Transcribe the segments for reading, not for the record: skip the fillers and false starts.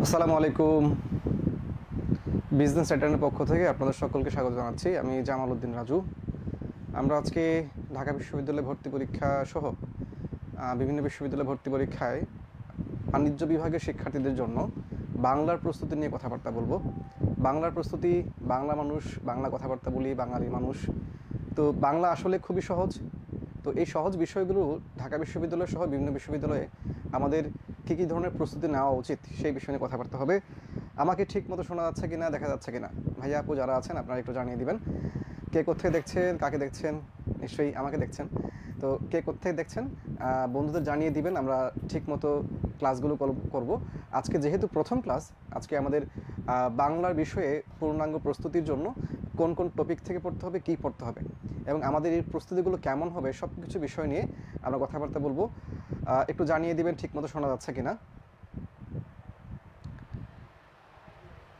আসসালামু আলাইকুম। বিজনেস অ্যাটেন্ডের পক্ষ থেকে আপনাদের সকলকে স্বাগত জানাচ্ছি। আমি জামাল উদ্দিন রাজু। আমরা আজকে ঢাকা বিশ্ববিদ্যালয়ে ভর্তি পরীক্ষা সহ বিভিন্ন বিশ্ববিদ্যালয়ে ভর্তি পরীক্ষায় বাণিজ্য বিভাগের শিক্ষার্থীদের জন্য বাংলার প্রস্তুতি নিয়ে কথাবার্তা বলবো। বাংলার প্রস্তুতি, বাংলা মানুষ, বাংলা কথাবার্তা বলি, বাঙালি মানুষ, তো বাংলা আসলে খুবই সহজ। তো এই সহজ বিষয়গুলো ঢাকা বিশ্ববিদ্যালয় সহ বিভিন্ন বিশ্ববিদ্যালয়ে আমাদের কী কী ধরনের প্রস্তুতি নেওয়া উচিত সেই বিষয় নিয়ে কথাবার্তা হবে। আমাকে ঠিক মতো শোনা যাচ্ছে কিনা, দেখা যাচ্ছে কিনা, ভাইয়া আপু যারা আছেন আপনারা একটু জানিয়ে দিবেন। কে কোথায় দেখছেন, কাকে দেখছেন, নিশ্চয়ই আমাকে দেখছেন। তো কে কোথায় দেখছেন বন্ধুদের জানিয়ে দিবেন, আমরা ঠিক মতো ক্লাসগুলো করব। আজকে যেহেতু প্রথম ক্লাস, আজকে আমাদের বাংলার বিষয়ে পূর্ণাঙ্গ প্রস্তুতির জন্য কোন কোন টপিক থেকে পড়তে হবে, কী পড়তে হবে এবং আমাদের এই প্রস্তুতিগুলো কেমন হবে সব কিছু বিষয় নিয়ে আমরা কথাবার্তা বলবো। একটু জানিয়ে দিবেন ঠিক মতো শোনা যাচ্ছে কিনা।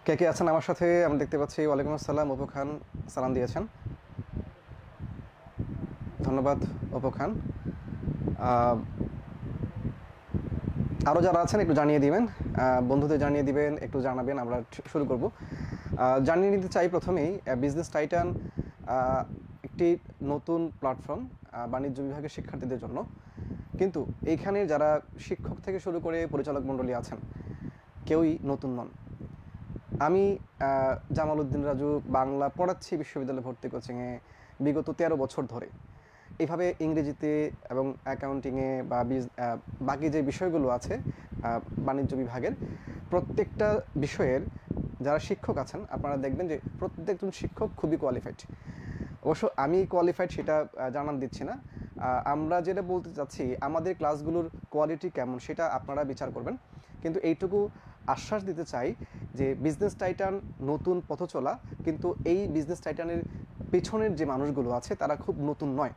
কে কে আছেন আমার সাথে আমি দেখতে পাচ্ছি। ওয়ালাইকুম আসসালাম, অপু খান সালাম দিয়েছেন, ধন্যবাদ অপু খান। আরও যারা আছেন একটু জানিয়ে দিবেন, বন্ধুদের জানিয়ে দিবেন, একটু জানাবেন, আমরা শুরু করব। জানিয়ে নিতে চাই প্রথমেই বিজনেস টাইটান একটি নতুন প্ল্যাটফর্ম বাণিজ্য বিভাগের শিক্ষার্থীদের জন্য। কিন্তু এইখানে যারা শিক্ষক থেকে শুরু করে পরিচালক মণ্ডলী আছেন কেউই নতুন নন। আমি জামাল উদ্দিন রাজু বাংলা পড়াচ্ছি বিশ্ববিদ্যালয় ভর্তি কোচিংয়ে বিগত 13 বছর ধরে। এইভাবে ইংরেজিতে এবং অ্যাকাউন্টিংয়ে বা বাকি যে বিষয়গুলো আছে বাণিজ্য বিভাগের প্রত্যেকটা বিষয়ের যারা শিক্ষক আছেন আপনারা দেখবেন যে প্রত্যেকজন শিক্ষক খুবই কোয়ালিফাইড। অবশ্য আমি কোয়ালিফাইড সেটা জানান দিচ্ছি না, আমরা যেটা বলতে চাচ্ছি আমাদের ক্লাসগুলোর কোয়ালিটি কেমন সেটা আপনারা বিচার করবেন। কিন্তু এইটুকু আশ্বাস দিতে চাই যে বিজনেস টাইটান নতুন পথ চলা, কিন্তু এই বিজনেস টাইটানের পেছনের যে মানুষগুলো আছে তারা খুব নতুন নয়।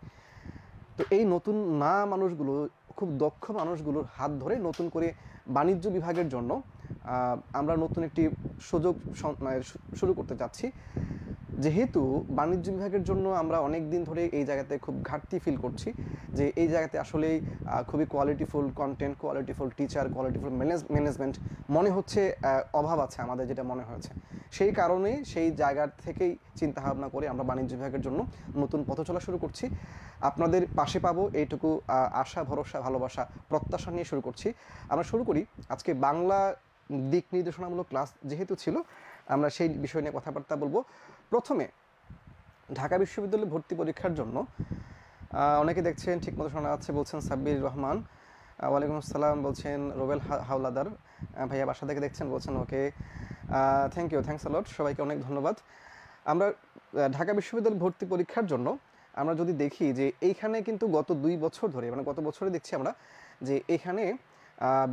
তো এই নতুন না মানুষগুলো, খুব দক্ষ মানুষগুলোর হাত ধরে নতুন করে বাণিজ্য বিভাগের জন্য আমরা নতুন একটি সুযোগ শুরু করতে চাচ্ছি। যেহেতু বাণিজ্য বিভাগের জন্য আমরা অনেক দিন ধরে এই জায়গাতে খুব ঘাটতি ফিল করছি যে এই জায়গাতে আসলেই খুবই কোয়ালিটিফুল কন্টেন্ট, কোয়ালিটিফুল টিচার, কোয়ালিটিফুল ম্যানেজমেন্ট মনে হচ্ছে অভাব আছে আমাদের, যেটা মনে হয়েছে। সেই কারণেই সেই জায়গা থেকেই চিন্তাভাবনা করে আমরা বাণিজ্য বিভাগের জন্য নতুন পথ চলা শুরু করছি। আপনাদের পাশে পাবো এইটুকু আশা, ভরসা, ভালোবাসা, প্রত্যাশা নিয়ে শুরু করছি। আমরা শুরু করি। আজকে বাংলা দিক নির্দেশনামূলক ক্লাস যেহেতু ছিল, আমরা সেই বিষয় নিয়ে কথাবার্তা বলবো। প্রথমে ঢাকা বিশ্ববিদ্যালয়ে ভর্তি পরীক্ষার জন্য অনেকে দেখছেন ঠিকমতো শোনা যাচ্ছে বলছেন সাব্বির রহমান, ওয়ালাইকুম আসসালাম বলছেন রোবেল হাওলাদার, ভাইয়া বাসা থেকে দেখছেন বলছেন, okay thank you, thanks a lot, সবাইকে অনেক ধন্যবাদ। আমরা ঢাকা বিশ্ববিদ্যালয় ভর্তি পরীক্ষার জন্য আমরা যদি দেখি যে এইখানে কিন্তু গত 2 বছর ধরে, মানে গত বছরে দেখছি আমরা যে এখানে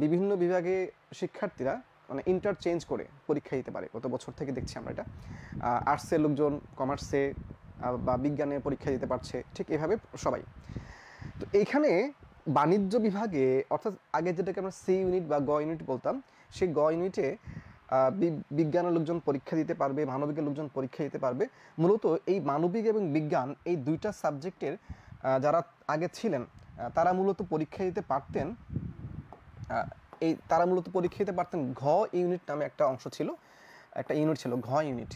বিভিন্ন বিভাগে শিক্ষার্থীরা মানে ইন্টারচেঞ্জ করে পরীক্ষা দিতে পারে। গত বছর থেকে দেখছি আমরা এটা, আর্টসের লোকজন কমার্সে বা বিজ্ঞানে পরীক্ষা দিতে পারছে, ঠিক এভাবে সবাই। তো এইখানে বাণিজ্য বিভাগে, অর্থাৎ আগে যেটাকে আমরা সি ইউনিট বা গ ইউনিট বলতাম, সেই গ ইউনিটে বিজ্ঞানের লোকজন পরীক্ষা দিতে পারবে, মানবিকের লোকজন পরীক্ষা দিতে পারবে। মূলত এই মানবিক এবং বিজ্ঞান এই দুইটা সাবজেক্টের যারা আগে ছিলেন তারা মূলত পরীক্ষা দিতে পারতেন, ঘ ইউনিট নামে একটা অংশ ছিল, একটা ইউনিট ছিল ঘ ইউনিট।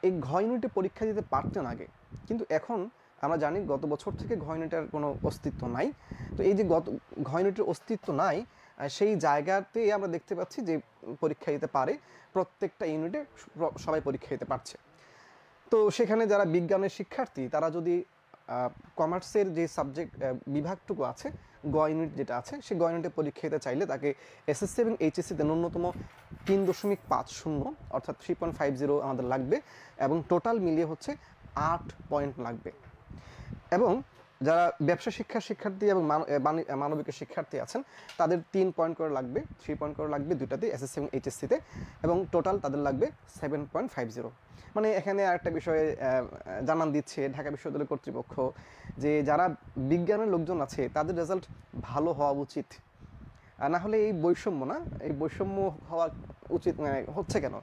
এই ঘ ইউনিটে পরীক্ষা দিতে পারতেন আগে, কিন্তু এখন আমরা জানি গত বছর থেকে ঘ ইউনিটের কোনো অস্তিত্ব নাই। তো এই যে ঘ ইউনিটের অস্তিত্ব নাই, সেই জায়গাতে আমরা দেখতে পাচ্ছি যে পরীক্ষা দিতে পারে, প্রত্যেকটা ইউনিটে সবাই পরীক্ষা দিতে পারছে। তো সেখানে যারা বিজ্ঞানের শিক্ষার্থী তারা যদি কমার্সের যে সাবজেক্ট বিভাগটুকু আছে, গ ইউনিট যেটা আছে, সেই গ ইউনিটে পরীক্ষা দিতে চাইলে তাকে এসএসসি এবং এইচএসসিতে ন্যূনতম 3.50 অর্থাৎ 3.50 আমাদের লাগবে, এবং টোটাল মিলিয়ে হচ্ছে 8 পয়েন্ট লাগবে। এবং যারা ব্যবসা শিক্ষার্থী এবং মানবিকের শিক্ষার্থী আছেন তাদের 3 পয়েন্ট করে লাগবে, 3 পয়েন্ট করে লাগবে দুটাতে, এসএসসি এবং এইচএসসিতে, এবং টোটাল তাদের লাগবে 7.50। মানে এখানে আরেকটা বিষয়ে জানান দিচ্ছে ঢাকা বিশ্ববিদ্যালয় কর্তৃপক্ষ যে যারা বিজ্ঞানের লোকজন আছে তাদের রেজাল্ট ভালো হওয়া উচিত, না হলে এই বৈষম্য না, এই বৈষম্য হওয়া উচিত হচ্ছে কেন?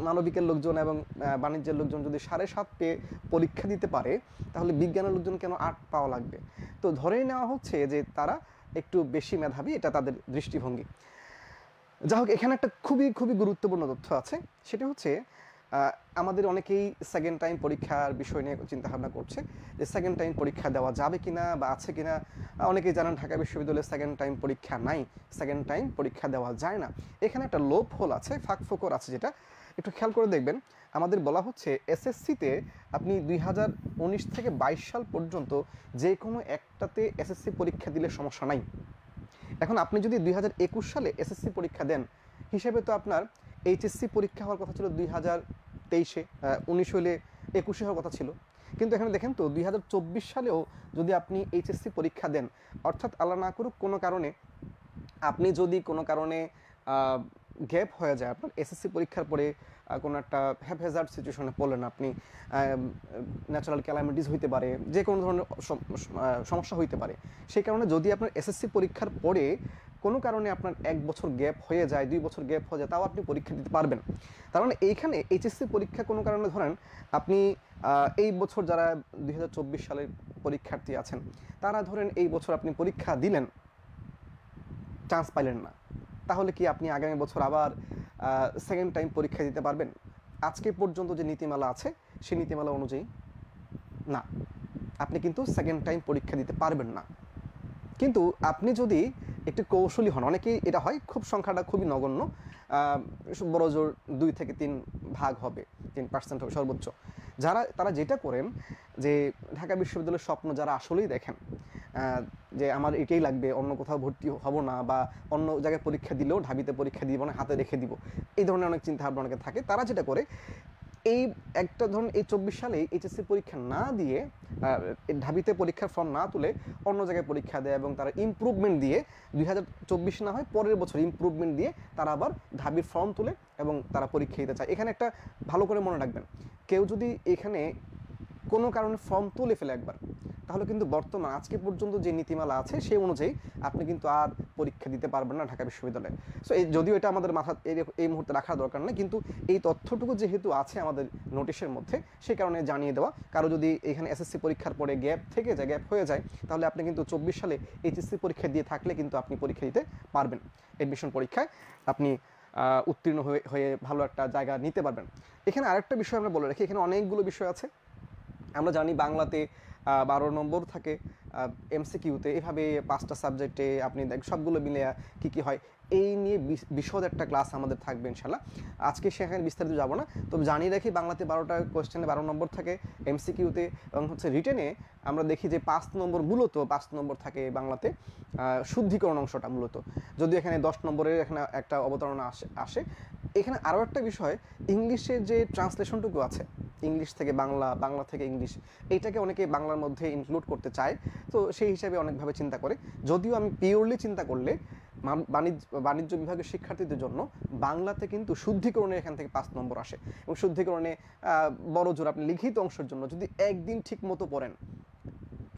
মানবিকের লোকজন এবং বাণিজ্যের লোকজন যদি 7.5 পেয়ে পরীক্ষা দিতে পারে, তাহলে বিজ্ঞানের লোকজন কেন 8 পাওয়া লাগবে? তো ধরেই নেওয়া হচ্ছে যে তারা একটু বেশি মেধাবী, এটা তাদের দৃষ্টিভঙ্গি। যা হোক, এখানে একটা খুবই খুবই গুরুত্বপূর্ণ তথ্য আছে, সেটা হচ্ছে আমাদের অনেকেই সেকেন্ড টাইম পরীক্ষার বিষয় নিয়ে চিন্তাভাবনা করছে যে সেকেন্ড টাইম পরীক্ষা দেওয়া যাবে কিনা বা আছে কিনা। অনেকেই জানেন ঢাকা বিশ্ববিদ্যালয়ে সেকেন্ড টাইম পরীক্ষা নাই, সেকেন্ড টাইম পরীক্ষা দেওয়া যায় না। এখানে একটা লোপ হোল আছে, ফাঁক ফোকর আছে, যেটা একটু খেয়াল করে দেখবেন। আমাদের বলা হচ্ছে এসএসসিতে আপনি 2019 থেকে 22 সাল পর্যন্ত যে কোনো একটাতে এসএসসি পরীক্ষা দিলে সমস্যা নাই। এখন আপনি যদি 2021 সালে এসএসসি পরীক্ষা দেন, হিসেবে তো আপনার এইচএসসি পরীক্ষা হওয়ার কথা ছিল 2023-এ, 19 হলে 21-এ হওয়ার কথা ছিল। কিন্তু এখানে দেখেন তো 2024 সালেও যদি আপনি এইচএসসি পরীক্ষা দেন, অর্থাৎ আল্লাহ না করুক কোনো কারণে আপনি যদি কোনো কারণে গ্যাপ হয়ে যায় আপনার এসএসসি পরীক্ষার পরে, কোনো একটা হ্যাপহ্যাজার্ড সিচুয়েশনে পড়লেন আপনি, ন্যাচারাল ক্যালামিটিস হইতে পারে, যে কোনো ধরনের সমস্যা হইতে পারে, সেই কারণে যদি আপনার এসএসসি পরীক্ষার পরে কোনো কারণে আপনার 1 বছর গ্যাপ হয়ে যায়, 2 বছর গ্যাপ হয়ে যায়, তাও আপনি পরীক্ষা দিতে পারবেন। তার মানে এইখানে এইচএসসি পরীক্ষা কোনো কারণে ধরেন আপনি এই বছর যারা 2024 সালের পরীক্ষার্থী আছেন, তারা ধরেন এই বছর আপনি পরীক্ষা দিলেন, চান্স পাইলেন না, তাহলে কি আপনি আগামী বছর আবার সেকেন্ড টাইম পরীক্ষা দিতে পারবেন? আজকে পর্যন্ত যে নীতিমালা আছে সেই নীতিমালা অনুযায়ী না, আপনি কিন্তু সেকেন্ড টাইম পরীক্ষা দিতে পারবেন না। কিন্তু আপনি যদি একটু কৌশলী হন, অনেকেই এটা হয়, খুব সংখ্যাটা খুবই নগণ্য, বড় জোর 2 থেকে 3 ভাগ হবে, 3% হবে সর্বোচ্চ। তারা যেটা করেন যে ঢাকা বিশ্ববিদ্যালয়ের স্বপ্ন যারা আসলেই দেখেন যে আমার এটাই লাগবে, অন্য কোথাও ভর্তি হব না, বা অন্য জায়গায় পরীক্ষা দিলেও ঢাবিতে পরীক্ষা দিব না, হাতে রেখে দিব, এই ধরনের অনেক চিন্তাভাবনা অনেকে থাকে। তারা যেটা করে, এই একটা ধরুন এই 24 সালে এইচএসসি পরীক্ষা না দিয়ে, ঢাবিতে পরীক্ষার ফর্ম না তুলে অন্য জায়গায় পরীক্ষা দেয়, এবং তারা ইমপ্রুভমেন্ট দিয়ে 2024 না হয় পরের বছর ইমপ্রুভমেন্ট দিয়ে তারা আবার ঢাবির ফর্ম তুলে এবং তারা পরীক্ষা দিতে চায়। এখানে একটা ভালো করে মনে রাখবেন, কেউ যদি এখানে কোনো কারণে ফর্ম তুলে ফেলে একবার, তাহলে কিন্তু বর্তমান আজকে পর্যন্ত যে নীতিমালা আছে সেই অনুযায়ী আপনি কিন্তু আর পরীক্ষা দিতে পারবেন না ঢাকা বিশ্ববিদ্যালয়ে। সো যদিও এটা আমাদের মাথা এই মুহূর্তে রাখার দরকার নেই, কিন্তু এই তথ্যটুকু যেহেতু আছে আমাদের নোটিশের মধ্যে, সেই কারণে জানিয়ে দেওয়া। কারো যদি এখানে এসএসসি পরীক্ষার পরে গ্যাপ থেকে যায়, গ্যাপ হয়ে যায়, তাহলে আপনি কিন্তু 24 সালে এইচএসসি পরীক্ষা দিয়ে থাকলে কিন্তু আপনি পরীক্ষা দিতে পারবেন। অ্যাডমিশন পরীক্ষায় আপনি উত্তীর্ণ হয়ে ভালো একটা জায়গা নিতে পারবেন। এখানে আরেকটা বিষয় আমরা বলে রাখি, এখানে অনেকগুলো বিষয় আছে। আমরা জানি বাংলাতে 12 নম্বর থাকে, এমসিকিউতে এভাবে 5টা সাবজেক্টে আপনি সবগুলো মিলে কী কী হয়, এই নিয়ে বিশদ একটা ক্লাস আমাদের থাকবে ইনশাল্লাহ। আজকে সেখানে বিস্তারিত যাব না, তবে জানিয়ে রাখি বাংলাতে 12টা কোয়েশ্চেনে 12 নম্বর থাকে, এমসিকিউতে এবং হচ্ছে রিটেনে আমরা দেখি যে 5 নম্বর, মূলত 5 নম্বর থাকে বাংলাতে, শুদ্ধিকরণ অংশটা মূলত, যদিও এখানে 10 নম্বরের এখানে একটা অবতারণা আসে। এখানে আরও একটা বিষয়, ইংলিশের যে ট্রান্সলেশনটুকু আছে, ইংলিশ থেকে বাংলা, বাংলা থেকে ইংলিশ, এইটাকে অনেকে বাংলার মধ্যে ইনক্লুড করতে চায়, তো সেই হিসাবে অনেকভাবে চিন্তা করে। যদিও আমি পিওরলি চিন্তা করলে বাণিজ্য বিভাগের শিক্ষার্থীদের জন্য বাংলাতে কিন্তু শুদ্ধিকরণের এখান থেকে 5 নম্বর আসে, এবং শুদ্ধিকরণে বড় জোর আপনি লিখিত অংশের জন্য যদি একদিন ঠিক মতো পড়েন,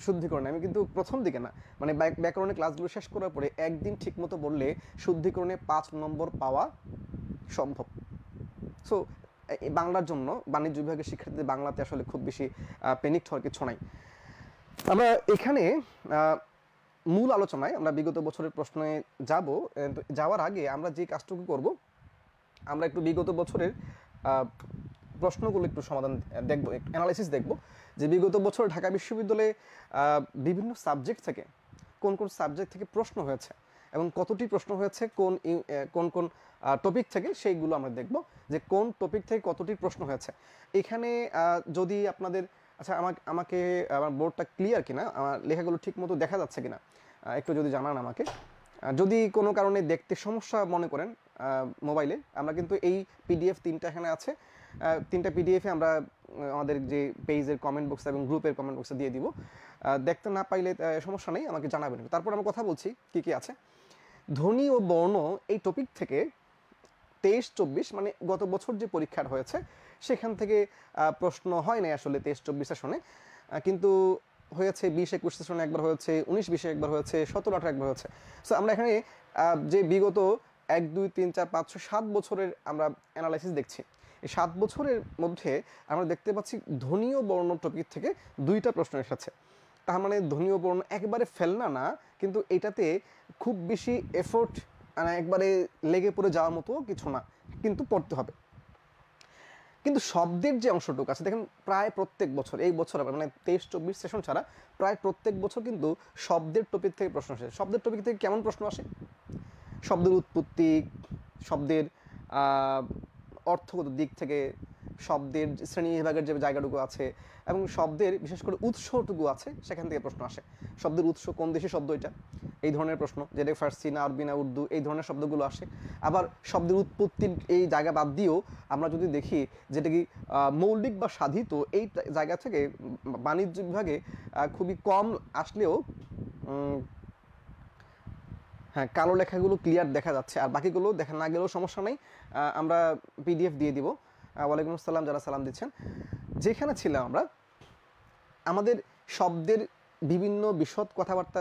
শুদ্ধিকরণে আমি কিন্তু প্রথম দিকে না, মানে ব্যাকরণের ক্লাসগুলো শেষ করার পরে একদিন ঠিক মতো বললে শুদ্ধিকরণে 5 নম্বর পাওয়া সম্ভব। সো বাংলার জন্য বাণিজ্য বিভাগের শিক্ষার্থীদের বাংলাতে আসলে খুব বেশি প্যানিক হওয়ার কিছু নাই। আমরা এখানে মূল আলোচনায় আমরা বিগত বছরের প্রশ্নে যাওয়ার আগে আমরা যে কাজটুকু করব, আমরা একটু বিগত বছরের প্রশ্নগুলো একটু সমাধান দেখব, অ্যানালাইসিস দেখব যে বিগত বছর ঢাকা বিশ্ববিদ্যালয়ে বিভিন্ন সাবজেক্ট থেকে কোন কোন সাবজেক্ট থেকে প্রশ্ন হয়েছে এবং কতটি প্রশ্ন হয়েছে কোন কোন টপিক থেকে, সেইগুলো আমরা দেখব যে কোন টপিক থেকে কতটি প্রশ্ন হয়েছে। এখানে যদি আপনাদের আমাকে আমার বোর্ডটা ক্লিয়ার কিনা, আমার লেখাগুলো ঠিক মতো দেখা যাচ্ছে কিনা একটু যদি জানান আমাকে। যদি কোনো কারণে দেখতে সমস্যা মনে করেন মোবাইলে, আমরা কিন্তু এই পিডিএফ 3টা এখানে আছে, 3টা পিডিএফে আমরা আমাদের যে পেজের কমেন্ট বক্স এবং গ্রুপের কমেন্ট বক্সে দিয়ে দিব। দেখতে না পাইলে সমস্যা নেই, আমাকে জানাবেন। তারপর আমরা কথা বলছি কী কী আছে। ধ্বনি ও বর্ণ এই টপিক থেকে 23-24 মানে গত বছর যে পরীক্ষার হয়েছে সেখান থেকে প্রশ্ন হয় নাই আসলে 23-24 সেশনে, কিন্তু হয়েছে 20-21 সেশনে একবার হয়েছে, 19-20 একবার হয়েছে, 17-18 একবার হয়েছে। সো আমরা এখানে যে বিগত 1, 2, 3, 4, 5, 6, 7 বছরের আমরা অ্যানালাইসিস দেখছি। এই 7 বছরের মধ্যে আমরা দেখতে পাচ্ছি ধ্বনি ও বর্ণ টপিক থেকে 2টা প্রশ্ন এসেছে। তার মানে ধ্বনি ও বর্ণ একবারে ফেলনা না, কিন্তু এটাতে খুব বেশি এফোর্ট মানে একবারে লেগে পড়ে যাওয়ার মতো কিছু না, কিন্তু পড়তে হবে। কিন্তু শব্দের যে অংশটুকু আছে দেখেন, প্রায় প্রত্যেক বছর, এই বছর মানে 23-24 সেশন ছাড়া প্রায় প্রত্যেক বছর কিন্তু শব্দের টপিক থেকে প্রশ্ন আসে। শব্দের টপিক থেকে কেমন প্রশ্ন আসে? শব্দের উৎপত্তি, শব্দের অর্থগত দিক থেকে, শব্দের শ্রেণী বিভাগের যে জায়গাটুকু আছে এবং শব্দের বিশেষ করে উৎসটুকু আছে সেখান থেকে প্রশ্ন আসে। শব্দের উৎস কোন দেশি শব্দ, এটা এই ধরনের প্রশ্ন, যেটা ফার্সি না আরবি না উর্দু, এই ধরনের শব্দগুলো আসে। আবার শব্দের উৎপত্তির এই জায়গা বাদ দিয়েও আমরা যদি দেখি যেটা কি মৌলিক বা সাধিত, এই জায়গা থেকে বাণিজ্য বিভাগে খুবই কম আসলেও হ্যাঁ কালো লেখাগুলো ক্লিয়ার দেখা যাচ্ছে, আর বাকিগুলো দেখা না গেলেও সমস্যা নেই, আমরা পিডিএফ দিয়ে দিব। ওয়ালাইকুম আসসালাম যারা সালাম দিচ্ছেন। যেখানে ছিলাম আমরা, আমাদের শব্দের বিভিন্ন বিশদ কথাবার্তা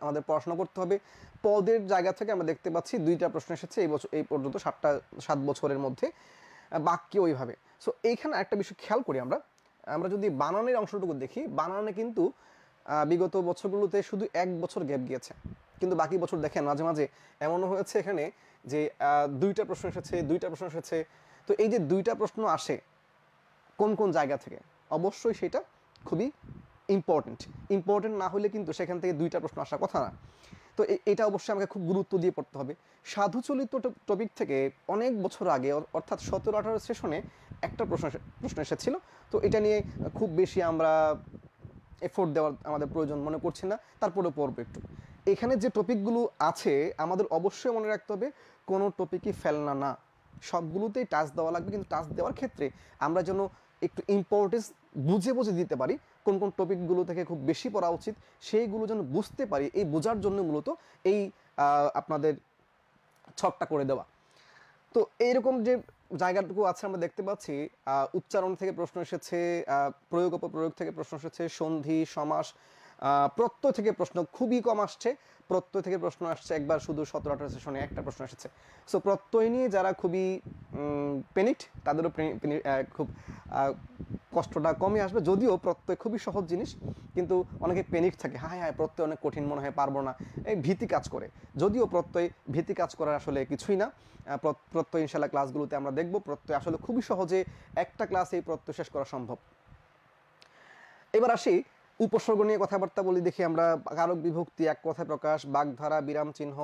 আমাদের পড়াশোনা করতে হবে। পদের জায়গা থেকে আমরা দেখতে পাচ্ছি 2টা প্রশ্ন এসেছে এই বছর, এই পর্যন্ত 7 বছরের মধ্যে, বাক্য ওইভাবে। সো এইখানে একটা বিষয় খেয়াল করি, আমরা যদি বানানের অংশটুকু দেখি, বানানে কিন্তু বিগত বছরগুলোতে শুধু 1 বছর গ্যাপ গিয়েছে, কিন্তু বাকি বছর দেখেন মাঝে মাঝে এমনও হয়েছে এখানে যে 2টা প্রশ্ন এসেছে, 2টা প্রশ্ন এসেছে। তো এই যে 2টা প্রশ্ন আসে কোন কোন জায়গা থেকে, অবশ্যই সেটা খুবই ইম্পর্টেন্ট না হলে কিন্তু সেখান থেকে 2টা প্রশ্ন আসার কথা না। তো এটা অবশ্যই আমাকে খুব গুরুত্ব দিয়ে পড়তে হবে। সাধুচলিত টপিক থেকে অনেক বছর আগে, অর্থাৎ 17-18 সেশনে একটা প্রশ্ন এসেছিল। তো এটা নিয়ে খুব বেশি আমরা এফোর্ট দেওয়ার আমাদের প্রয়োজন মনে করছি না, তারপরে পড়বো একটু। এখানে যে টপিকগুলো আছে আমাদের অবশ্যই মনে রাখতে হবে কোনো টপিকই ফেলনা না, সবগুলোতেই টাচ দেওয়া লাগবে। কিন্তু টাচ দেওয়ার ক্ষেত্রে আমরা যেন একটু ইম্পর্টেন্স বুঝে বুঝে দিতে পারি, কোন কোন টপিকগুলো থেকে খুব বেশি পড়া উচিত সেইগুলো যেন বুঝতে পারি, এই বোঝার জন্য মূলত এই আপনাদের ছকটা করে দেওয়া। তো এইরকম যে জায়গাটুকু আছে আমরা দেখতে পাচ্ছি, উচ্চারণ থেকে প্রশ্ন এসেছে, প্রয়োগ অপপ্রয়োগ থেকে প্রশ্ন এসেছে, সন্ধি সমাস, প্রত্যয় থেকে প্রশ্ন খুবই কম আসছে। প্রত্যয় থেকে প্রশ্ন আসছে একবার শুধু 17-18 সেশনে একটা প্রশ্ন এসেছে। সো প্রত্যয় নিয়ে যারা খুবই পেনিকড তাদেরও খুব কষ্টটা কমে আসবে, যদিও প্রত্যয় খুবই সহজ জিনিস, কিন্তু অনেকে পেনিক থাকে, হ্যাঁ হ্যাঁ প্রত্যয় অনেক কঠিন মনে হয়, পারবো না, এই ভীতি কাজ করে। যদিও প্রত্যয় ভীতি কাজ করার আসলে কিছুই না। প্রত্যয় ইনশাল্লাহ ক্লাসগুলোতে আমরা দেখব প্রত্যয় আসলে খুবই সহজে একটা ক্লাসে এই প্রত্যয় শেষ করা সম্ভব। এবার আসি উপসর্গ নিয়ে কথাবার্তা বলি, দেখি আমরা। কারক বিভক্তি, এক কথায় প্রকাশ, বাগধারা, বিরাম চিহ্ন,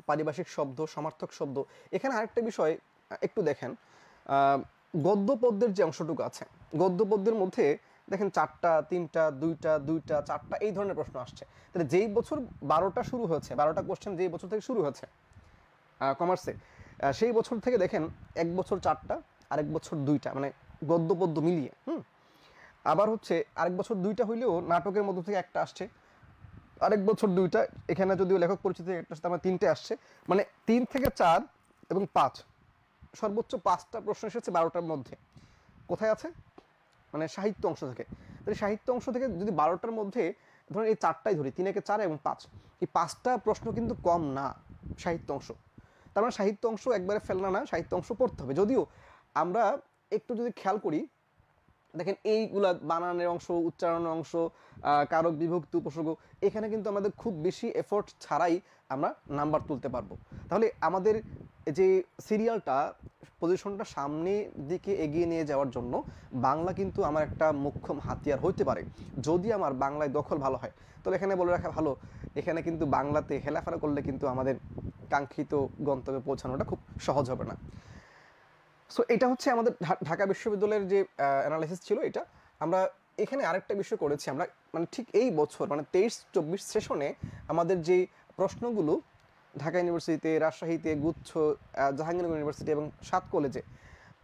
পারিভাষিক শব্দ, সমার্থক শব্দ। এখানে আরেকটা বিষয় একটু দেখেন, গদ্য পদ্যের যে অংশটুকু আছে, গদ্য পদ্যের মধ্যে দেখেন 4টা 3টা 2টা 2টা 4টা এই ধরনের প্রশ্ন আসছে। তাহলে যেই বছর 12টা শুরু হয়েছে, 12টা কোশ্চেন যেই বছর থেকে শুরু হয়েছে কমার্সে, সেই বছর থেকে দেখেন এক বছর 4টা, আরেক বছর 2টা, মানে গদ্য পদ্য মিলিয়ে। আবার হচ্ছে আরেক বছর 2টা হইলেও নাটকের মধ্য থেকে একটা আসছে, আরেক বছর 2টা, এখানে যদিও লেখক পরিচিতি একটা আসছে, আমার 3টে আসছে, মানে 3 থেকে 4 এবং 5, সর্বোচ্চ 5টা প্রশ্ন এসেছে 12টার মধ্যে। কোথায় আছে? মানে সাহিত্য অংশ থেকে। তাহলে সাহিত্য অংশ থেকে যদি 12টার মধ্যে ধরুন এই 4টাই ধরি, 3 একে 4 এবং 5, এই 5টা প্রশ্ন কিন্তু কম না সাহিত্য অংশ। তার মানে সাহিত্য অংশ একবারে ফেলনা না, সাহিত্য অংশ পড়তে হবে। যদিও আমরা একটু যদি খেয়াল করি, দেখেন এইগুলা বানানের অংশ, উচ্চারণের অংশ, কারক বিভক্তি, উপসর্গ, এখানে কিন্তু আমাদের খুব বেশি এফোর্ট ছাড়াই আমরা নাম্বার তুলতে পারবো। তাহলে আমাদের যে সিরিয়ালটা, পজিশনটা সামনের দিকে এগিয়ে নিয়ে যাওয়ার জন্য বাংলা কিন্তু আমার একটা মোক্ষম হাতিয়ার হতে পারে, যদি আমার বাংলায় দখল ভালো হয়। তবে এখানে বলে রাখা ভালো, এখানে কিন্তু বাংলাতে হেলাফেলা করলে কিন্তু আমাদের কাঙ্ক্ষিত গন্তব্যে পৌঁছানোটা খুব সহজ হবে না। সো এটা হচ্ছে আমাদের ঢাকা বিশ্ববিদ্যালয়ের যে অ্যানালাইসিস ছিল। এটা আমরা এখানে আরেকটা বিষয় করেছি, আমরা মানে ঠিক এই বছর মানে 23-24 সেশনে আমাদের যে প্রশ্নগুলো ঢাকা ইউনিভার্সিটিতে, রাজশাহীতে, গুচ্ছ, জাহাঙ্গীরনগর ইউনিভার্সিটি এবং 7 কলেজে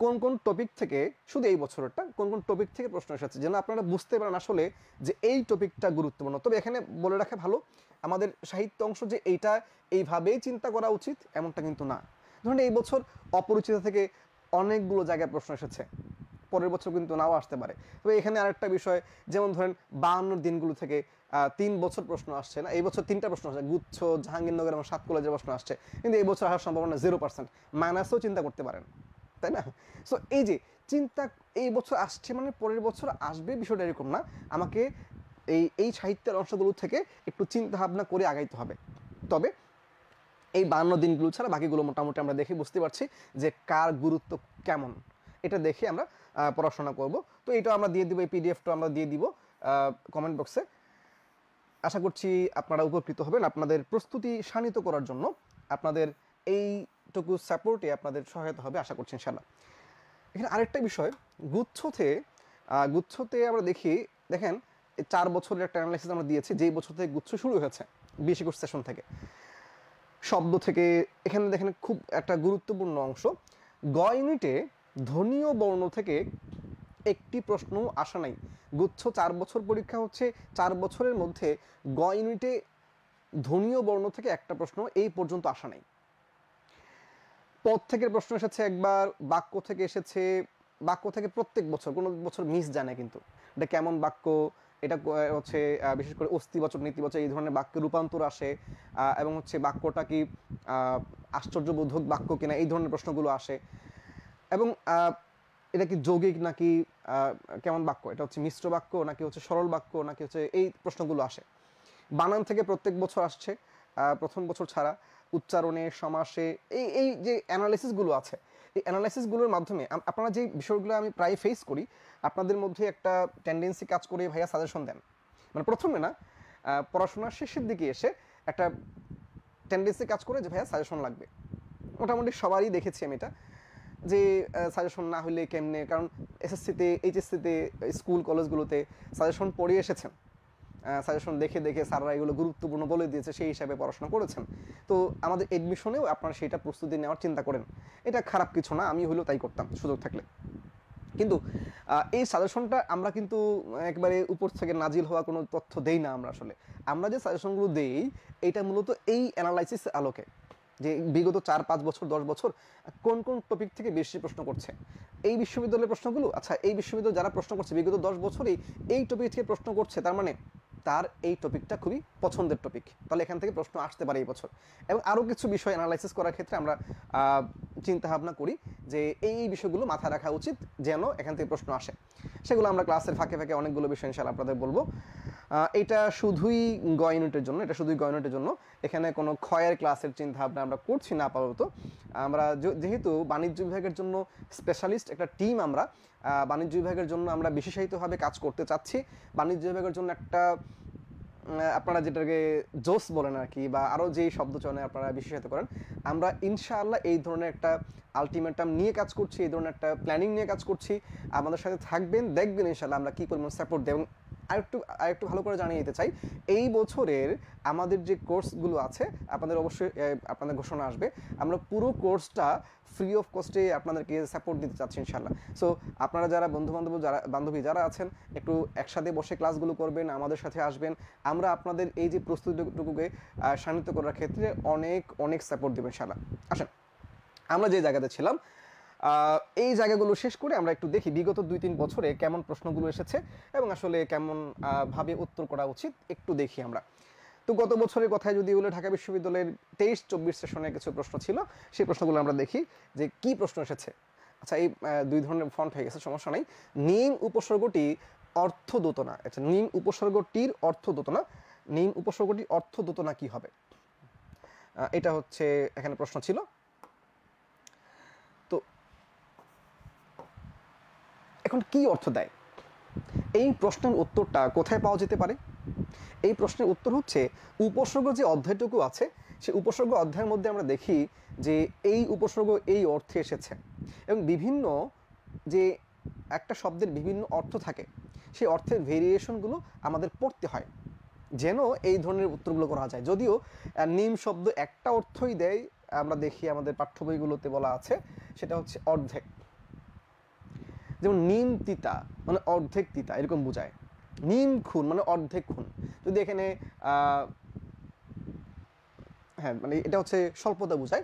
কোন কোন টপিক থেকে, শুধু এই বছরটা কোন কোন টপিক থেকে প্রশ্ন এসেছে, যেন আপনারা বুঝতে পারেন আসলে যে এই টপিকটা গুরুত্বপূর্ণ। তবে এখানে বলে রাখা ভালো, আমাদের সাহিত্য অংশ যে এইটা এইভাবেই চিন্তা করা উচিত এমনটা কিন্তু না। ধরুন এই বছর অপরিচিত থেকে অনেকগুলো জায়গায় প্রশ্ন এসেছে, পরের বছর কিন্তু নাও আসতে পারে। তবে এখানে আরেকটা বিষয়, যেমন ধরেন 52 দিনগুলো থেকে 3 বছর প্রশ্ন আসছে না, এই বছর 3টা প্রশ্ন আসছে, গুচ্ছ, জাহাঙ্গীরনগর এবং 7 কলেজের প্রশ্ন আসছে, কিন্তু এই বছর আসার সম্ভাবনা 0%, মাইনাসও চিন্তা করতে পারেন, তাই না? সো এই যে চিন্তা এই বছর আসছে মানে পরের বছর আসবে, বিষয়টা এরকম না। আমাকে এই সাহিত্যের অংশগুলো থেকে একটু চিন্তা ভাবনা করে আগাইতে হবে। তবে এই 52 দিনগুলো ছাড়া বাকিগুলো মোটামুটি আমরা দেখে বুঝতে পারছি যে কার গুরুত্ব কেমন, এটা দেখে আমরা পড়াশোনা করব। তো এটা আমরা দিয়ে দিব, এই পিডিএফটা আমরা দিয়ে দিব কমেন্ট বক্সে। আশা করছি আপনারা উপকৃত হবেন। আপনাদের প্রস্তুতি শানিত করার জন্য আপনাদের এইটুকু সাপোর্টে আপনাদের সহায়তা হবে আশা করছি ইনশাল্লাহ। এখানে আরেকটা বিষয়, গুচ্ছতে আমরা দেখেন 4 বছরের একটা অ্যানালাইসিস আমরা দিয়েছি, যেই বছর থেকে গুচ্ছ শুরু হয়েছে 20-21 সেশন থেকে, শব্দ থেকে। এখানে দেখেন খুব একটা গুরুত্বপূর্ণ অংশ, গ ইউনিটে ধ্বনীয় বর্ণ থেকে একটি প্রশ্ন আসা নাই। গুচ্ছ 4 বছর পরীক্ষা হচ্ছে, 4 বছরের মধ্যে গ ইউনিটে ধ্বনীয় বর্ণ থেকে একটা প্রশ্ন এই পর্যন্ত আসা নাই। পদ থেকে প্রশ্ন এসেছে একবার, বাক্য থেকে এসেছে, বাক্য থেকে প্রত্যেক বছর, কোনো বছর মিস জানে কিন্তু এটা কেমন বাক্য, এটা হচ্ছে বিশেষ করে অস্তিবাচক নীতিবাচক এই ধরনের বাক্যের রূপান্তর আসে, এবং হচ্ছে বাক্যটা কি আশ্চর্যবোধক বাক্য কিনা এই ধরনের প্রশ্নগুলো আসে, এবং এটা কি যৌগিক নাকি কেমন বাক্য, এটা হচ্ছে মিশ্র বাক্য নাকি হচ্ছে সরল বাক্য নাকি হচ্ছে, এই প্রশ্নগুলো আসে। বানান থেকে প্রত্যেক বছর আসছে, প্রথম বছর ছাড়া। উচ্চারণে, সমাসে, এই যে অ্যানালাইসিসগুলো আছে, এই অ্যানালাইসিসগুলোর মাধ্যমে আপনারা যে বিষয়গুলো আমি প্রায় ফেস করি, আপনাদের মধ্যে একটা টেন্ডেন্সি কাজ করে ভাইয়া সাজেশন দেন, মানে প্রথমে না, পড়াশোনার শেষের দিকে এসে একটা টেন্ডেন্সি কাজ করে যে ভাইয়া সাজেশন লাগবে। মোটামুটি সবারই দেখেছি আমি এটা, যে সাজেশন না হলে কেমনে, কারণ এসএসসিতে, এইচএসসিতে, স্কুল কলেজগুলোতে সাজেশন পড়ে এসেছেন, সাজেশন দেখে দেখে স্যাররা এগুলো গুরুত্বপূর্ণ বলে দিয়েছে, সেই হিসাবে পড়াশোনা করেছেন। তো আমাদের এডমিশনেও আপনারা সেইটা প্রস্তুতি নেওয়ার চিন্তা করেন, এটা খারাপ কিছু না, আমি হলেও তাই করতাম সুযোগ থাকলে। কিন্তু এই সাজেশনটা আমরা কিন্তু একবারে উপর থেকে নাজিল হওয়া কোনো তথ্য দেই না আমরা। আসলে আমরা যে সাজেশনগুলো দেই এইটা মূলত এই অ্যানালাইসিস আলোকে, যে বিগত 4-5 বছর 10 বছর কোন কোন টপিক থেকে বেশি প্রশ্ন করছে, এই বিশ্ববিদ্যালয়ের প্রশ্নগুলো, আচ্ছা এই বিশ্ববিদ্যালয় যারা প্রশ্ন করছে বিগত 10 বছরেই এই টপিক থেকে প্রশ্ন করছে, তার মানে তার এই টপিকটা খুবই পছন্দের টপিক, তাহলে এখান থেকে প্রশ্ন আসতে পারে এই বছর। এবং আরও কিছু বিষয় অ্যানালাইসিস করার ক্ষেত্রে আমরা চিন্তা ভাবনা করি যে এই বিষয়গুলো মাথায় রাখা উচিত যেন এখান থেকে প্রশ্ন আসে, সেগুলো আমরা ক্লাসের ফাঁকে ফাঁকে অনেকগুলো বিষয় ইনশাআল্লাহ আপনাদের বলবো। এটা শুধুই গ ইউনিটের জন্য, এখানে কোনো ক্ষয়ের ক্লাসের চিন্তা ভাবনা আমরা করছি না আপাতত। আমরা যেহেতু বাণিজ্য বিভাগের জন্য স্পেশালিস্ট একটা টিম, আমরা বাণিজ্য বিভাগের জন্য আমরা বিশেষায়িতভাবে কাজ করতে চাচ্ছি। বাণিজ্য বিভাগের জন্য একটা আপনারা যেটাকে জোস বলেন আর কি, বা আরও যেই শব্দ চয়নে আপনারা বিশেষায়িত করেন, আমরা ইনশাআল্লাহ এই ধরনের একটা আলটিমেটাম নিয়ে কাজ করছি, এই ধরনের একটা প্ল্যানিং নিয়ে কাজ করছি। আমাদের সাথে থাকবেন, দেখবেন ইনশাআল্লাহ আমরা কী পরিমাণ সাপোর্ট দেব। আরেকটু ভালো করে জানিয়ে দিতে চাই, এই বছরের আমাদের যে কোর্সগুলো আছে আপনাদের অবশ্যই আপনাদের ঘোষণা আসবে, আমরা পুরো কোর্সটা ফ্রি অফ কস্টে আপনাদেরকে সাপোর্ট দিতে চাচ্ছি ইনশাআল্লাহ। সো আপনারা যারা বান্ধবী যারা আছেন, একটু একসাথে বসে ক্লাসগুলো করবেন, আমাদের সাথে আসবেন, আমরা আপনাদের এই যে প্রস্তুতিটুকুকে শানিত করার ক্ষেত্রে অনেক অনেক সাপোর্ট দেবেন ইনশাআল্লাহ। আসেন আমরা যে জায়গাতে ছিলাম, এই জায়গাগুলো শেষ করে আমরা একটু দেখি বিগত 2-3 বছরে কেমন প্রশ্নগুলো এসেছে এবং আসলে কেমন ভাবে উত্তর করা উচিত, একটু দেখি আমরা। তো গত বছরের কথায় যদি বলে, ঢাকা বিশ্ববিদ্যালয়ের 23-24 সেশনে কিছু প্রশ্ন ছিল, সেই প্রশ্নগুলো আমরা দেখি যে কি প্রশ্ন এসেছে। আচ্ছা, এই 2 ধরনের ফন্ট হয়ে গেছে, সমস্যা নাই। নিম উপসর্গটি অর্থ দোতনা, আচ্ছা নিম উপসর্গটির অর্থ দোতনা, নিম উপসর্গটির অর্থ দোতনা কি হবে, এটা হচ্ছে এখানে প্রশ্ন ছিল। তো এখন কি অর্থ দেয়, এই প্রশ্নের উত্তরটা কোথায় পাওয়া যেতে পারে? এই প্রশ্নের উত্তর হচ্ছে উপসর্গ যে অধ্যায়টুকু আছে, সেই উপসর্গ অধ্যায়ের মধ্যে আমরা দেখি যে এই উপসর্গ এই অর্থে এসেছে, এবং বিভিন্ন যে একটা শব্দের বিভিন্ন অর্থ থাকে, সেই অর্থের ভেরিয়েশনগুলো আমাদের পড়তে হয় যেন এই ধরনের উত্তরগুলো করা যায়। যদিও নিম শব্দ একটা অর্থই দেয়, আমরা দেখি আমাদের পাঠ্য বইগুলোতে বলা আছে, সেটা হচ্ছে অর্ধেক। যেমন নিম তিতা মানে অর্ধেক তিতা, এরকম বোঝায়। নিম খুন মানে অর্ধেক খুন, যদি এখানে হ্যাঁ মানে এটা হচ্ছে স্বল্পতা বোঝায়।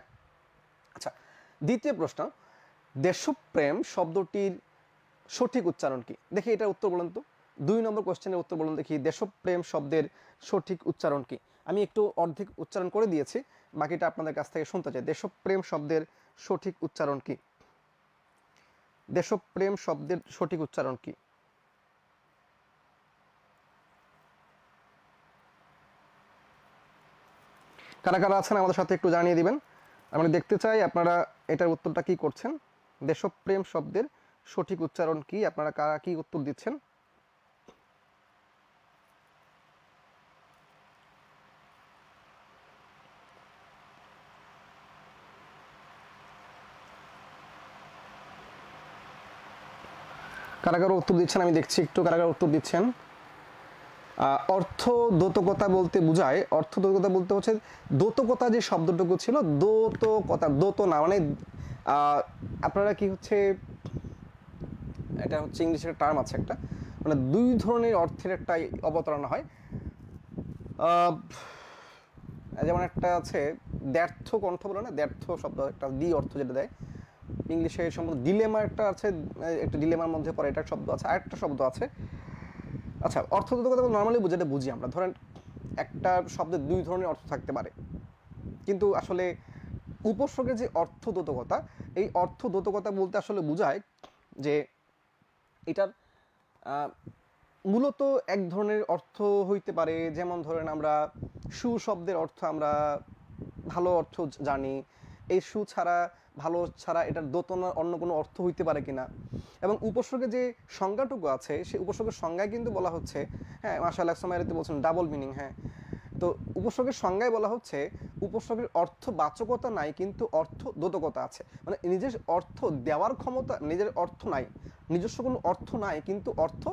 আচ্ছা, দ্বিতীয় প্রশ্ন, দেশপ্রেম শব্দটির সঠিক উচ্চারণ কি? দেখি এটার উত্তর বলুন তো, 2 নম্বর কোশ্চেনের উত্তর বলুন দেখি, দেশপ্রেম শব্দের সঠিক উচ্চারণ কি? আমি একটু অর্ধেক উচ্চারণ করে দিয়েছি, বাকিটা আপনাদের কাছ থেকে শুনতে চাই। দেশপ্রেম শব্দের সঠিক উচ্চারণ কি? দেশপ্রেম শব্দের সঠিক উচ্চারণ কি? কারা কারা আছেন আমাদের সাথে একটু জানিয়ে দিবেন। আমরা দেখতে চাই আপনারা এটার উত্তরটা কি করছেন। দেশপ্রেম শব্দের সঠিক উচ্চারণ কি, আপনারা কারা কি উত্তর দিচ্ছেন। কারা কারা উত্তর দিচ্ছেন আমি দেখছি একটু কারা কারা উত্তর দিচ্ছেন। অর্থোদ্যোতকতা বলতে বোঝায়, অর্থোদ্যোতকতা বলতে হচ্ছে দ্যোতকতা যে শব্দটুকু ছিল, দ্যোতকতা, দ্যোত না মানে আপনারা কি হচ্ছে, এটা হচ্ছে ইংলিশের টার্ম আছে একটা, মানে দুই ধরনের অর্থের একটা অবতারণা হয়। যেমন একটা আছে দ্ব্যর্থ কণ্ঠ বলে না, দ্ব্যর্থ শব্দ একটা দ্বি অর্থ যেটা দেয় ইংলিশে সম্পূর্ণ। ডিলেমা একটা আছে, একটা ডিলেমার মধ্যে পড়ে এটার শব্দ আছে, আরেকটা শব্দ আছে। আচ্ছা, অর্থোদ্যোতকতা নর্মালি যেটা বুঝি আমরা, ধরেন একটা শব্দের দুই ধরনের অর্থ থাকতে পারে, কিন্তু আসলে উপসর্গের যে অর্থোদ্যোতকতা, এই অর্থোদ্যোতকতা বলতে আসলে বোঝায় যে এটার মূলত এক ধরনের অর্থ হইতে পারে। যেমন ধরেন আমরা সু শব্দের অর্থ আমরা ভালো অর্থ জানি, এই সু ছাড়া, ভালো ছাড়া এটার দোতনার অন্য কোনো অর্থ হইতে পারে কিনা। এবং উপসর্গের যে সংজ্ঞাটুকু আছে সেই উপসর্গের সংজ্ঞায় কিন্তু বলা হচ্ছে, হ্যাঁ মাশাআল্লাহ সামাইয়াতে বলছেন ডাবল মিনিং, হ্যাঁ তো উপসর্গের সংজ্ঞায় বলা হচ্ছে উপসর্গের অর্থবাচকতা নাই কিন্তু অর্থ দ্যোতকতা আছে, মানে নিজের অর্থ দেওয়ার ক্ষমতা, নিজের অর্থ নাই, নিজস্ব কোনো অর্থ নাই কিন্তু অর্থ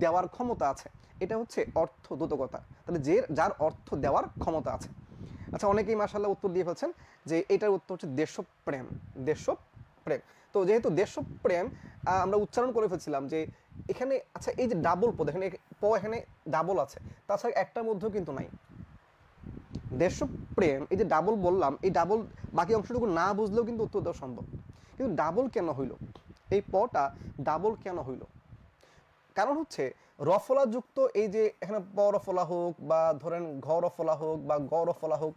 দেওয়ার ক্ষমতা আছে, এটা হচ্ছে অর্থ দ্যোতকতা। তাহলে যার অর্থ দেওয়ার ক্ষমতা আছে। আচ্ছা, অনেকেই মাশাআল্লাহ উত্তর দিয়ে ফেলছেন যে এটার উত্তর হচ্ছে দেশপ্রেম, দেশপ্রেম। তো যেহেতু দেশপ্রেম আমরা উচ্চারণ করে ফেলছিলাম যে এখানে, আচ্ছা এই যে ডাবল পদ, এখানে এখানে ডাবল আছে, তাছাড়া একটার মধ্যেও কিন্তু নাই। দেশপ্রেম এই যে ডাবল বললাম, এই ডাবল বাকি অংশটুকু না বুঝলেও কিন্তু উত্তর দেওয়া সম্ভব। কিন্তু ডাবল কেন হইল, এই পটা ডাবল কেন হইল? কারণ হচ্ছে রফলাযুক্ত, এই যে এখানে প রফলা হোক বা ধরেন ঘ রফলা হোক বা গ রফলা হোক,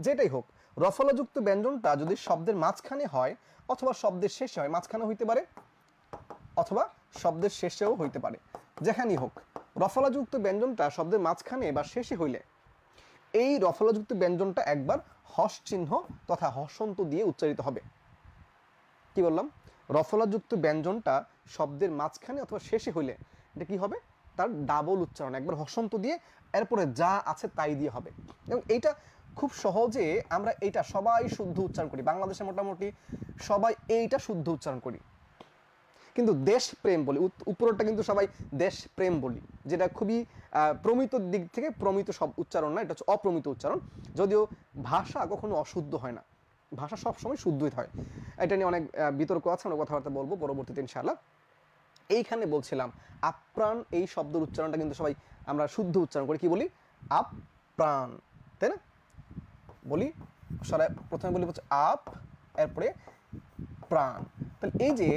যেটাই হোক, রফলাযুক্ত ব্যঞ্জনটা যদি শব্দের মাঝখানে হয় অথবা শব্দের শেষে হয়, মাঝখানে হইতে পারে অথবা শব্দের শেষেও হইতে পারে, যেখানেই হোক রফলাযুক্ত ব্যঞ্জনটা শব্দের মাঝখানে বা শেষে হইলে এই রফলাযুক্ত ব্যঞ্জনটা একবার হস চিহ্ন তথা হসন্ত দিয়ে উচ্চারিত হবে। কি বললাম? রফলাযুক্ত ব্যঞ্জনটা শব্দের মাঝখানে অথবা শেষে হইলে এটা কি হবে, তার ডাবল উচ্চারণ, একবার হসন্ত দিয়ে এরপরে যা আছে তাই দিয়ে হবে। এবং এইটা খুব সহজে আমরা এইটা সবাই শুদ্ধ উচ্চারণ করি, বাংলাদেশে মোটামুটি সবাই এইটা শুদ্ধ উচ্চারণ করি, কিন্তু দেশপ্রেম বলি, উপরটা কিন্তু সবাই দেশপ্রেম বলি, যেটা খুবই প্রমিত দিক থেকে প্রমিত সব উচ্চারণ না, এটা হচ্ছে অপ্রমিত উচ্চারণ। যদিও ভাষা কখনো অশুদ্ধ হয় না, ভাষা সবসময় শুদ্ধই হয়। এটা নিয়ে অনেক বিতর্ক আছে, আমরা কথাবার্তা বলবো পরবর্তীতে ইনশাআল্লাহ। এইখানে বলছিলাম আপ্রাণ এই শব্দের উচ্চারণটা কিন্তু সবাই আমরা শুদ্ধ উচ্চারণ করি, কি বলি? আপ্রাণ, তাই না? বলি প্রথমে বলি হচ্ছে আপ, এরপরে প্রাণ। তাহলে এই যে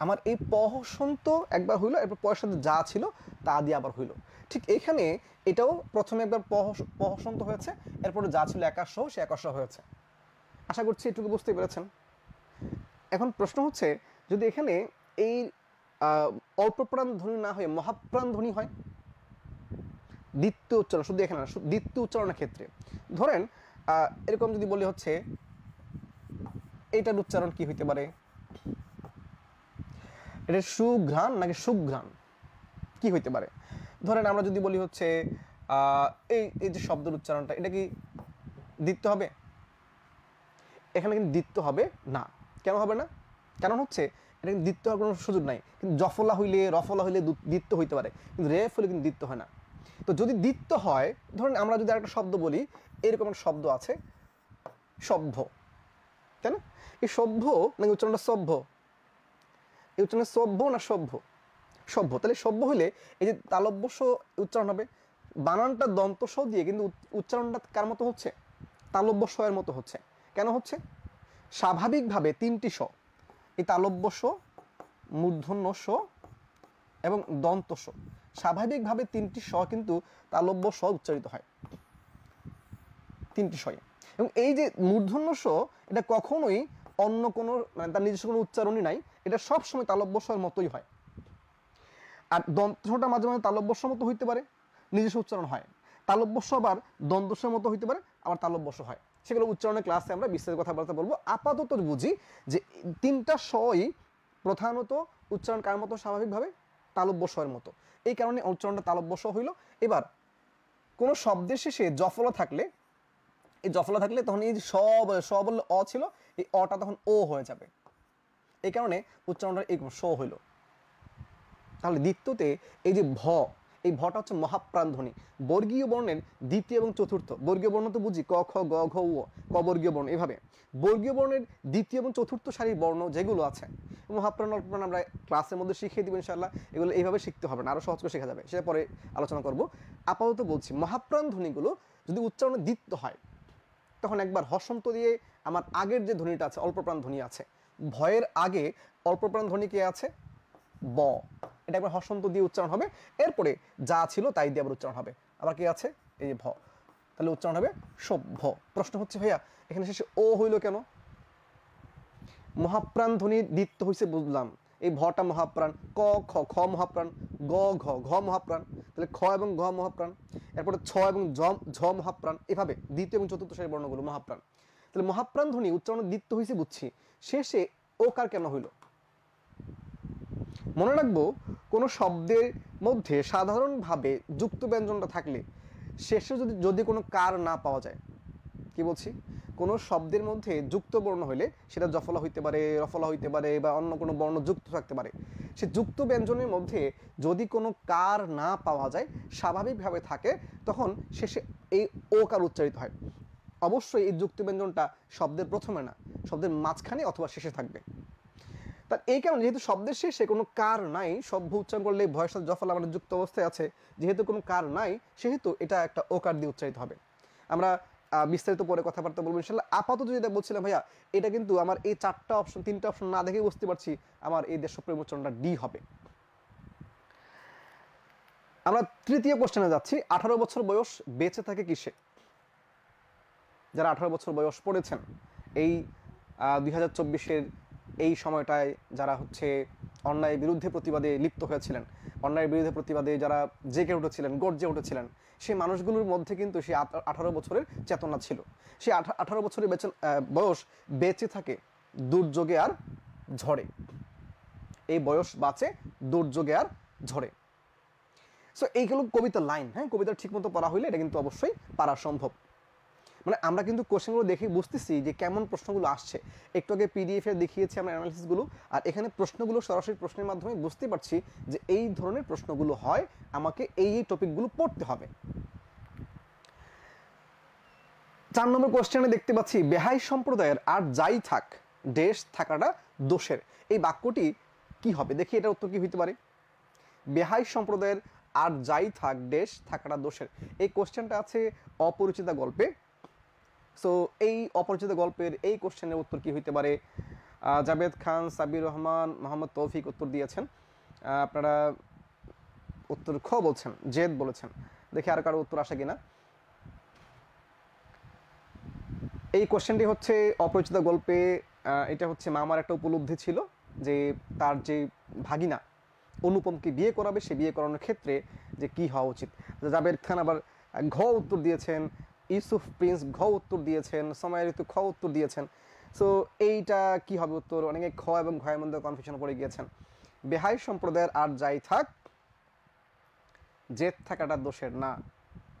আমার এই পহসন্ত একবার হইলো, এরপর পয়ের সাথে যা ছিল তা দিয়ে আবার হইলো। ঠিক এখানে এটাও প্রথমে একবার পহসন্ত হয়েছে, এরপরে যা ছিল একাশ সে একাশ হয়েছে। আশা করছি এটুকু বুঝতে পেরেছেন। এখন প্রশ্ন হচ্ছে, যদি এখানে এই অল্প প্রাণ ধ্বনি না হয়ে মহাপ্রাণ ধ্বনি হয়, দ্বিতীয় উচ্চারণ, শুধু এখানে না, দ্বিতীয় উচ্চারণের ক্ষেত্রে ধরেন এরকম যদি বলি হচ্ছে এটার উচ্চারণ কি হইতে পারে, এটা সুঘ্রাণ নাকি সুঘ্রাণ, কি হইতে পারে? ধরেন আমরা যদি বলি হচ্ছে এই যে শব্দের উচ্চারণটা, এটা কি দ্বিতীয় হবে? এখানে কিন্তু দ্বিতীয় হবে না। কেন হবে না? কারণ হচ্ছে এটা কিন্তু দ্বিতীয় হওয়ার কোনো সুযোগ নাই। কিন্তু জফলা হইলে, রফলা হইলে দ্বিতীয় হইতে পারে, কিন্তু রেফ হলে কিন্তু দ্বিতীয় হয় না। তো যদি দ্বিতীয় হয়, ধরেন আমরা যদি আরেকটা শব্দ বলি, এরকম একটা শব্দ আছে সভ্য, তাই না? এই সভ্য নাকি উচ্চারণটা সভ্য? এই উচ্চারণ সভ্য না সভ্য? সভ্য। তাহলে সভ্য হলে এই যে তালব্য স উচ্চারণ হবে, বানানটা দন্ত স দিয়ে, কিন্তু উচ্চারণটা কার মতো হচ্ছে? তালব্য স এর মতো হচ্ছে। কেন হচ্ছে? স্বাভাবিকভাবে তিনটি স, এই তালব্য স, মূর্ধন্য স এবং দন্ত স, স্বাভাবিকভাবে তিনটি স কিন্তু তালব্য স উচ্চারিত হয়, তিনটি স্বয়ে। এবং এই যে মূর্ধন্য স, এটা কখনোই অন্য কোনো, মানে তার নিজস্ব কোনো উচ্চারণই নাই, এটা সবসময় তালব্য স্বর মতোই হয়। আর দন্তস্বটা মাঝে মাঝে তালব্য স্বর মতো হইতে পারে, নিজস্ব উচ্চারণ হয়। তালব্য স্ব আবার দন্তস্বর মতো হইতে পারে, আবার তালব্য স হয়, সেগুলো উচ্চারণের ক্লাসে আমরা বিস্তারিত কথাবার্তা বলবো। আপাতত বুঝি যে তিনটা সই প্রধানত উচ্চারণ কার মতো? স্বাভাবিকভাবে তালব্য স্বরের মতো। এই কারণে উচ্চারণটা তালব্য স হইল। এবার কোনো শব্দের শেষে জফলা থাকলে, এই জফলা থাকলে তখন এই স বললে অ ছিল, এই অটা তখন ও হয়ে যাবে। এই কারণে উচ্চারণটা এরকম স হইল। তাহলে দ্বিতীয়তে এই যে ভ, এই ভটা হচ্ছে মহাপ্রাণ ধ্বনি। বর্গীয় বর্ণের দ্বিতীয় এবং চতুর্থ, বর্গীয় বর্ণ তো বুঝি ক খ গ ঘ উ, ক বর্গীয় বর্ণ। এভাবে বর্গীয় বর্ণের দ্বিতীয় এবং চতুর্থ সারির বর্ণ যেগুলো আছে, মহাপ্রাণ অল্পপ্রাণ আমরা ক্লাসের মধ্যে শিখিয়ে দিব ইনশাআল্লাহ। এগুলো এইভাবে শিখতে হবে না, আরও সহজ করে শেখা যাবে, সেটা পরে আলোচনা করব। আপাতত বলছি মহাপ্রাণ ধ্বনিগুলো যদি উচ্চারণে দ্বিত্ব হয়, তখন একবার হসন্ত দিয়ে আমার আগের যে ধ্বনিটা আছে, অল্পপ্রাণ ধ্বনি আছে, ভয়ের আগে অল্পপ্রাণ ধ্বনি কে আছে? ব। এটা একবার হসন্ত দিয়ে উচ্চারণ হবে, এরপরে যা ছিল তাই দিয়ে আবার উচ্চারণ হবে। আবার কি আছে? এই যে ভ, তাহলে উচ্চারণ হবে সভ্য। প্রশ্ন হচ্ছে ভাইয়া এখানে শেষে ও হইল কেন? মহাপ্রাণ ধ্বনি দ্বিত্ব হইছে বুঝলাম, এই ভটা মহাপ্রাণ, ক খ, খ মহাপ্রাণ, গ ঘ, ঘ মহাপ্রাণ, তাহলে খ এবং ঘ মহাপ্রাণ, এরপরে ছ এবং ঝ মহাপ্রাণ, এভাবে দ্বিতীয় এবং চতুর্থ সারির বর্ণগুলো মহাপ্রাণ। তাহলে মহাপ্রাণ ধ্বনি উচ্চারণ দ্বিত্ব হইছে বুঝছি, শেষে ওকার কেন হইল? মনে রাখবো কোনো শব্দের মধ্যে সাধারণভাবে যুক্ত ব্যঞ্জনটা থাকলে শেষে যদি কোনো কার না পাওয়া যায়, কি বলছি, কোনো শব্দের মধ্যে যুক্ত বর্ণ হইলে সেটা জফলা হইতে পারে, রফলা হইতে পারে, বা অন্য কোনো বর্ণ যুক্ত থাকতে পারে, সে যুক্ত ব্যঞ্জনের মধ্যে যদি কোনো কার না পাওয়া যায়, স্বাভাবিকভাবে থাকে, তখন শেষে এই ও কার উচ্চারিত হয়। অবশ্যই এই যুক্ত ব্যঞ্জনটা শব্দের প্রথমে না, শব্দের মাঝখানে অথবা শেষে থাকবে। তার এই কারণে যেহেতু শব্দের শেষে কোনো কার নাই, সভ্য উচ্চারণ করলে ভয়ের সাথে জফলা আমাদের যুক্ত অবস্থায় আছে, যেহেতু কোনো কার নাই, সেহেতু এটা একটা ওকার দিয়ে উচ্চারিত হবে। আমরা বিস্তারিত পরে কথাবার্তা বলবো ইনশাআল্লাহ। আপাতত যেটা বলছিলাম ভাইয়া, এটা কিন্তু আমার এই তিনটা অপশন না দেখেই বুঝতে পারছি আমার এই দেশপ্রেম উচ্চারণটা ডি হবে। আমরা তৃতীয় কোশ্চেনে যাচ্ছি। 18 বছর বয়স বেঁচে থাকে কিসে? যারা 18 বছর বয়স পড়েছেন, এই 2024-এর এই সময়টায় যারা হচ্ছে অন্যায়ের বিরুদ্ধে প্রতিবাদে লিপ্ত হয়েছিলেন, অন্যায়ের বিরুদ্ধে প্রতিবাদে যারা জেগে উঠেছিলেন, গর্জে উঠেছিলেন, সেই মানুষগুলোর মধ্যে কিন্তু সেই 18 বছরের চেতনা ছিল। সেই 18 বছরের বয়স বেঁচে থাকে দুর্যোগে আর ঝড়ে। এই বয়স বাঁচে দুর্যোগে আর ঝড়ে। সো এইগুলো কবিতার লাইন, হ্যাঁ, কবিতা ঠিকমতো পড়া হইলে এটা কিন্তু অবশ্যই পারা সম্ভব। মানে আমরা কিন্তু কোশ্চেনগুলো দেখে বুঝতেছি যে কেমন প্রশ্নগুলো আসছে। একটু আগে পিডিএফে দেখিয়েছি আমরা অ্যানালিসিসগুলো, আর এখানে প্রশ্নগুলো সরাসরি প্রশ্নের মাধ্যমে বুঝতে পারছি যে এই ধরনের প্রশ্নগুলো হয়, আমাকে এই টপিকগুলো পড়তে হবে। 4 নম্বর কোশ্চেনে দেখতে পাচ্ছি বেহাই সম্প্রদায়ের আর যাই থাক দেশ থাকাটা দোষের। এই বাক্যটি কি হবে? দেখি এটার উত্তর কি হইতে পারে। বেহাই সম্প্রদায়ের আর যাই থাক দেশ থাকাটা দোষের, এই কোশ্চেনটা আছে অপরিচিতা গল্পে। সো এই অপরিচিত গল্পের এই কোশ্চেনের উত্তর কি হইতে পারে? জাভেদ খান, সাবির রহমান, মোহাম্মদ তৌফিক উত্তর দিয়েছেন। আপনারা উত্তর খ বলছেন, জেদ বলেছেন। দেখি আর কারো উত্তর আসে কিনা। এই কোশ্চেনটি হচ্ছে অপরিচিত গল্পে, এটা হচ্ছে মামার একটা উপলব্ধি ছিল যে তার যে ভাগিনা অনুপমকে বিয়ে করাবে, সে বিয়ে করানোর ক্ষেত্রে যে কি হওয়া উচিত। জাভেদ খান আবার ঘ উত্তর দিয়েছেন, ইউসুফ প্রিন্স ঘ উত্তর দিয়েছেন, সময় ঋতু খ উত্তর দিয়েছেন। সো এইটা কি হবে উত্তর? অনেকে খ এবং ঘয়ের মধ্যে কনফিউশন পড়ে গিয়েছেন। বেহাই সম্প্রদায়ের আর যাই থাক জেদ থাকাটা দোষের না,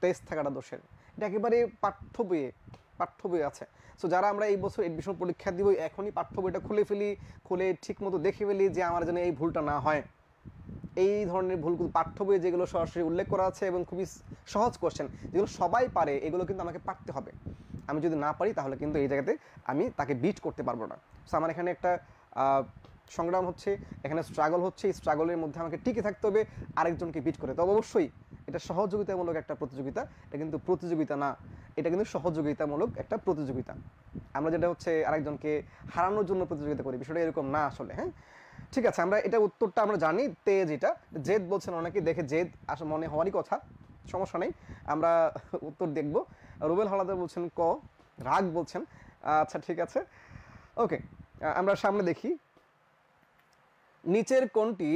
তেজ থাকাটা দোষের। এটা একেবারে পাঠ্য বইয়ে আছে। সো যারা আমরা এই বছর এডমিশন পরীক্ষা দিব, এখনই পাঠ্য বইটা খুলে ঠিক মতো দেখে ফেলি যে আমার যেন এই ভুলটা না হয়। এই ধরনের ভুলগুলো পাঠ্য বইয়ে যেগুলো সরাসরি উল্লেখ করা আছে এবং খুবই সহজ কোশ্চেন, যেগুলো সবাই পারে, এগুলো কিন্তু আমাকে পারতে হবে। আমি যদি না পারি তাহলে কিন্তু এই জায়গাতে আমি তাকে বিট করতে পারবো না। সো আমার এখানে একটা সংগ্রাম হচ্ছে, এখানে স্ট্রাগল হচ্ছে। এই স্ট্রাগলের মধ্যে আমাকে টিকে থাকতে হবে আরেকজনকে বিট করে। তবে অবশ্যই এটা সহযোগিতামূলক একটা প্রতিযোগিতা, এটা কিন্তু প্রতিযোগিতা না, এটা কিন্তু সহযোগিতামূলক একটা প্রতিযোগিতা। আমরা যেটা হচ্ছে আরেকজনকে হারানোর জন্য প্রতিযোগিতা করি, বিষয়টা এরকম না আসলে। হ্যাঁ, ঠিক আছে, আমরা এটা উত্তরটা আমরা জানি তেজ। এটা জেদ বলছেন অনেকে, দেখে জেদ আসলে মনে হওয়ারই কথা, সমস্যা নেই, আমরা উত্তর দেখব। রুবেল হালাদার বলছেন ক, রাগ বলছেন। আচ্ছা ঠিক আছে, ওকে, আমরা সামনে দেখি। নিচের কোনটি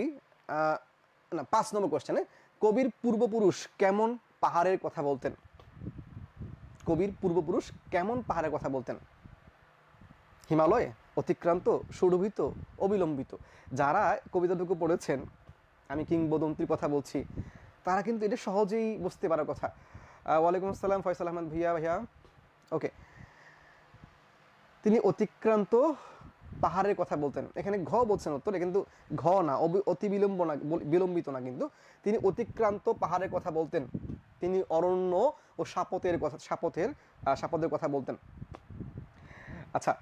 না 5 নম্বর কোশ্চেনে কবির পূর্বপুরুষ কেমন পাহাড়ের কথা বলতেন? কবির পূর্বপুরুষ কেমন পাহাড়ের কথা বলতেন? হিমালয়, অতিক্রান্ত, সুরভিত, অবিলম্বিত। যারা কবিতাটুকু পড়েছেন, আমি কিংবদন্তির কথা বলছি, তারা কিন্তু এটা সহজেই বুঝতে পারার কথা। ওয়ালাইকুম আসসালাম ফয়সাল আহমদ ভাইয়া। ওকে, তিনি অতিক্রান্ত পাহাড়ের কথা বলতেন। এখানে ঘ বলছেন উত্তরে, কিন্তু ঘ না, অতি বিলম্বিত না, কিন্তু তিনি অতিক্রান্ত পাহাড়ের কথা বলতেন। তিনি অরণ্য ও সাপতের কথা বলতেন। আচ্ছা,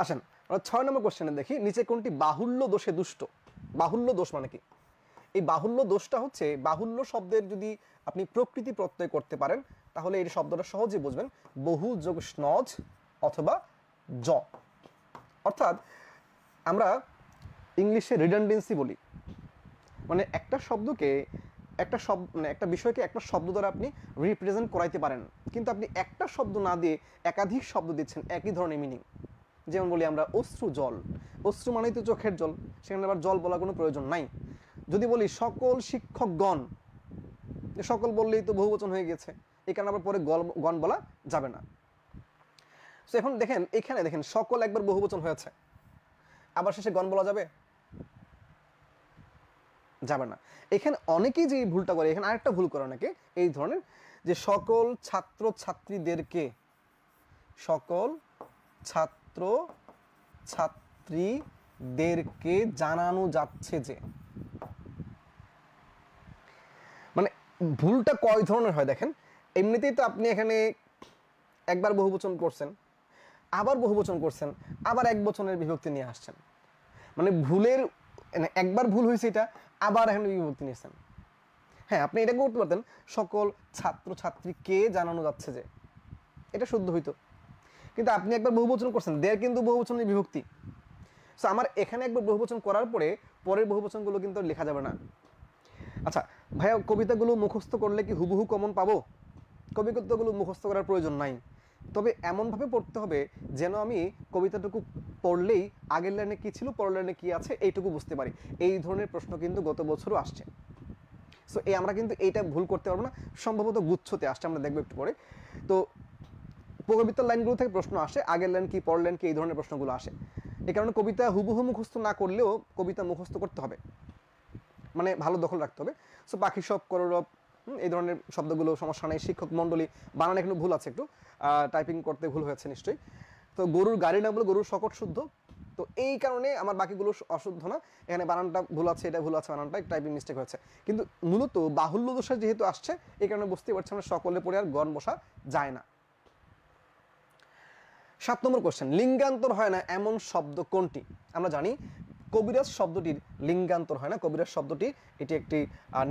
আসেন আমরা 6 নম্বর কোশ্চেনে দেখি, নিচে কোনটি বাহুল্য দোষে দুষ্ট? বাহুল্য দোষ মানে কি? এই বাহুল্য দোষটা হচ্ছে, বাহুল্য শব্দের যদি আপনি প্রকৃতি প্রত্যয় করতে পারেন তাহলে এই শব্দটা সহজে বুঝবেন, বহু যোগ স্নজ অথবা জ। অর্থাৎ আমরা ইংলিশে রিডান্ডেন্সি বলি, মানে একটা শব্দকে একটা বিষয়কে একটা শব্দ দ্বারা আপনি রিপ্রেজেন্ট করাইতে পারেন, কিন্তু আপনি একটা শব্দ না দিয়ে একাধিক শব্দ দিচ্ছেন একই ধরনের মিনিং। যেমন বলি আমরা অশ্রু জল, অশ্রু মানেই তো চোখের জল, সেখানে আবার জল বলার কোনো প্রয়োজন নাই। যদি বলি সকল শিক্ষকগণ, সকল বললেই তো বহুবচন হয়ে গেছে, এই কারণে আবার পরে গণ বলা যাবে না। তো এখন দেখেন, এখানে দেখেন সকল একবার বহুবচন হয়েছে, আবার শেষে গণ বলা যাবে? যাবে না। এখানে অনেকেই যে এই ভুলটা করে, এখানে আরেকটা ভুল করে অনেকে এই ধরনের, যে সকল ছাত্র ছাত্রীদেরকে জানানো যাচ্ছে যে, মানে ভুলটা কয় ধরনের হয় দেখেন। এমনিতেই তো আপনি এখানে একবার বহুবচন করছেন, আবার বহুবচন করছেন, আবার এক বচনের বিভক্তি নিয়ে আসছেন, মানে ভুলের একবার ভুল হয়েছে, এটা আবার এখানে বিভক্তি নিয়েছেন। হ্যাঁ, আপনি এটা করতে পারতেন, সকল ছাত্রছাত্রীকে জানানো যাচ্ছে যে, এটা শুদ্ধ হইতো। কিন্তু আপনি একবার বহুবচন করছেন, দের কিন্তু বহুবচনের বিভক্তি। সো আমার এখানে একবার বহুবচন করার পরে পরের বহুবচনগুলো কিন্তু লেখা যাবে না। আচ্ছা ভাইয়া, কবিতাগুলো মুখস্থ করলে কি হুবহু কমন পাবো? কবিতাগুলো মুখস্থ করার প্রয়োজন নাই, তবে এমনভাবে পড়তে হবে যেন আমি কবিতাটুকু পড়লেই আগের লাইনে কী ছিল, পরের লাইনে কী আছে এইটুকু বুঝতে পারি। এই ধরনের প্রশ্ন কিন্তু গত বছরও আসছে। সো আমরা কিন্তু এইটা ভুল করতে পারবো না, সম্ভবত গুচ্ছতে আসছে, আমরা দেখবো একটু পরে। তো কবিতার লাইনগুলো থেকে প্রশ্ন আসে, আগের লাইন কি পরের লাইন কি, এই ধরনের প্রশ্নগুলো আসে। এই কারণে কবিতা হুবহু মুখস্থ না করলেও কবিতা মুখস্থ করতে হবে, মানে ভালো দখল রাখতে হবে। সো পাখি সব কররব, এই ধরনের শব্দগুলো সমস্যা নেই। শিক্ষক মণ্ডলী, বানানে একটু ভুল আছে, একটু টাইপিং করতে ভুল হয়েছে নিশ্চয়ই। তো গরুর গাড়ি না বলে গরুর শকট শুদ্ধ, তো এই কারণে আমার বাকিগুলো অশুদ্ধ না। এখানে বানানটা ভুল আছে, এটা ভুল আছে, বানানটা টাইপিং মিস্টেক হয়েছে। কিন্তু মূলত বাহুল্য দোষা যেহেতু আসছে, এই কারণে বুঝতে পারছি আমরা সকলে পড়ে আর গণ বসা যায় না। 7 নম্বর কোশ্চেন, লিঙ্গান্তর হয় না এমন শব্দ কোনটি? আমরা জানি কবিরাজ শব্দটির লিঙ্গান্তর হয় না। কবিরাজ শব্দটি এটি একটি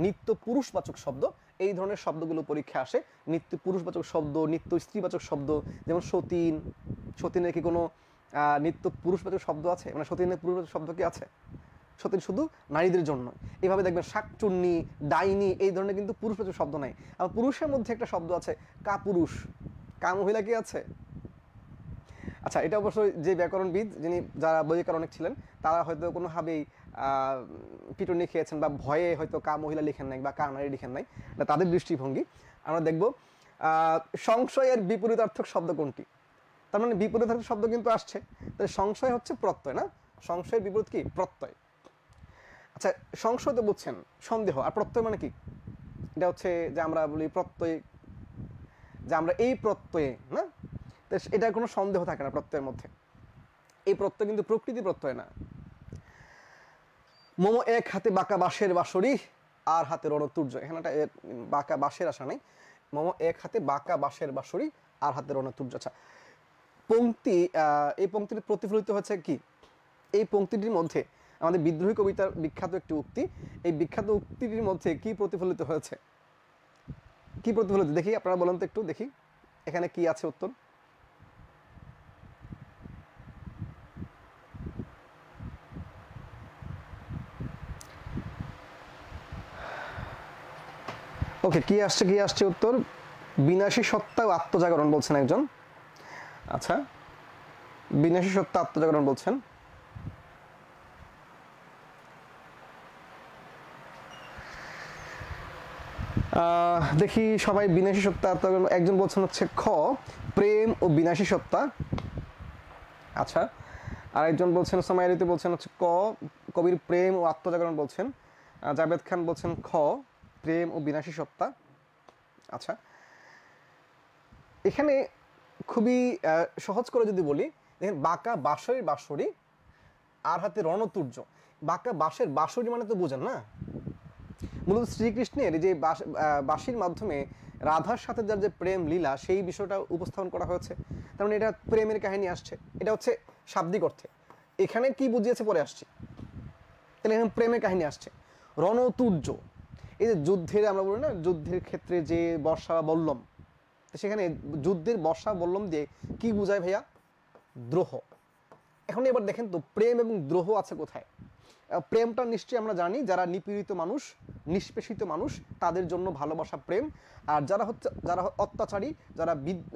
নিত্য পুরুষবাচক শব্দ। এই ধরনের শব্দগুলো পরীক্ষা আসে, নিত্য পুরুষবাচক শব্দ, নিত্য স্ত্রীবাচক শব্দ। যেমন সতীন, সতীনের কি কোনো নিত্য পুরুষবাচক শব্দ আছে? মানে সতীনের পুরুষবাচক শব্দ কি আছে? সতীন শুধু নারীদের জন্য। এইভাবে দেখবেন শাকচুন্নি, ডাইনি, এই ধরনের কিন্তু পুরুষবাচক শব্দ নাই। আর পুরুষের মধ্যে একটা শব্দ আছে কাপুরুষ, মহিলা কি আছে? আচ্ছা, এটা অবশ্যই যে ব্যাকরণবিদ, যারা বৈয়াকরণ অনেক ছিলেন, তারা হয়তো কোনোভাবেই পিটুনি খেয়েছেন বা ভয়ে হয়তো মহিলা লিখেন নাই বা নারী লিখেন নাই, এটা তাদের দৃষ্টিভঙ্গি। আমরা দেখব সংশয়ের বিপরীতার্থক শব্দ কোনটি? তার মানে বিপরীতার্থক শব্দ কিন্তু আসছে, তাহলে সংশয় হচ্ছে প্রত্যয় না? সংশয়ের বিপরীত কি? প্রত্যয়। আচ্ছা, সংশয় তো বুঝছেন সন্দেহ, আর প্রত্যয় মানে কি? এটা হচ্ছে যে আমরা বলি প্রত্যয়, যে আমরা এই প্রত্যয়ে না, এটার কোনো সন্দেহ থাকে না প্রত্যয়ের মধ্যে। এই প্রত্যয় কিন্তু প্রকৃতি প্রত্যয় না। মোমো এক হাতে বাঁকা বাঁশের বাঁশরি, আর হাতে রণতুর্য। এখানে একটা বাঁকা বাঁশের আসা নেই। মোমো এক হাতে বাঁকা বাঁশের বাঁশরি, আর হাতে রণতুর্য। আচ্ছা, পংক্তি, এই পংক্তিটি প্রতিফলিত হচ্ছে কি? এই পংক্তিটির মধ্যে আমাদের বিদ্রোহী কবিতার বিখ্যাত একটি উক্তি, এই বিখ্যাত উক্তিটির মধ্যে কি প্রতিফলিত হয়েছে? কি প্রতিফলিত দেখি, আপনারা বলেন তো একটু দেখি, এখানে কি আছে উত্তর? ওকে, কি আসছে উত্তর? বিনাশী সত্তা ও আত্মজাগরণ বলছেন একজন। আচ্ছা, বিনাশী সত্তা আত্মজাগরণ বলছেন। দেখি সবাই বিনাশী সত্তা, একজন বলছেন হচ্ছে খ প্রেম ও বিনাশী সত্তা। আচ্ছা, আর একজন বলছেন সময় ঋতু বলছেন হচ্ছে ক কবির প্রেম ও আত্মজাগরণ বলছেন। জাভেদ খান বলছেন খ প্রেম ও বিনাশী সত্তা। আচ্ছা, এখানে খুবই সহজ করে যদি বলি, দেখেন বাঁকা বাঁশের বাঁশরি আর হাতে রণতুর্য। বাঁকা বাঁশের বাঁশরি মানে তো বোঝেন না, মূলত শ্রীকৃষ্ণের যে বাঁশির মাধ্যমে রাধার সাথে যার যে প্রেম লীলা সেই বিষয়টা উপস্থাপন করা হয়েছে। তার মানে এটা প্রেমের কাহিনী আসছে, এটা হচ্ছে শাব্দিক অর্থে। এখানে কি বুঝিয়েছে পরে আসছে, তাহলে এখানে প্রেমের কাহিনী আসছে। রণতুর্য, এই যে যুদ্ধের আমরা বলি না, যুদ্ধের ক্ষেত্রে যে বর্ষা বল্লম, সেখানে যুদ্ধের বর্ষা বল্লম দিয়ে কি বোঝায় ভাইয়া? দ্রোহ। এখন এবার দেখেন তো প্রেম এবং দ্রোহ আছে কোথায়? প্রেমটা নিশ্চয়ই আমরা জানি, যারা নিপীড়িত মানুষ, নিষ্পেষিত মানুষ, তাদের জন্য ভালোবাসা প্রেম। আর যারা অত্যাচারী,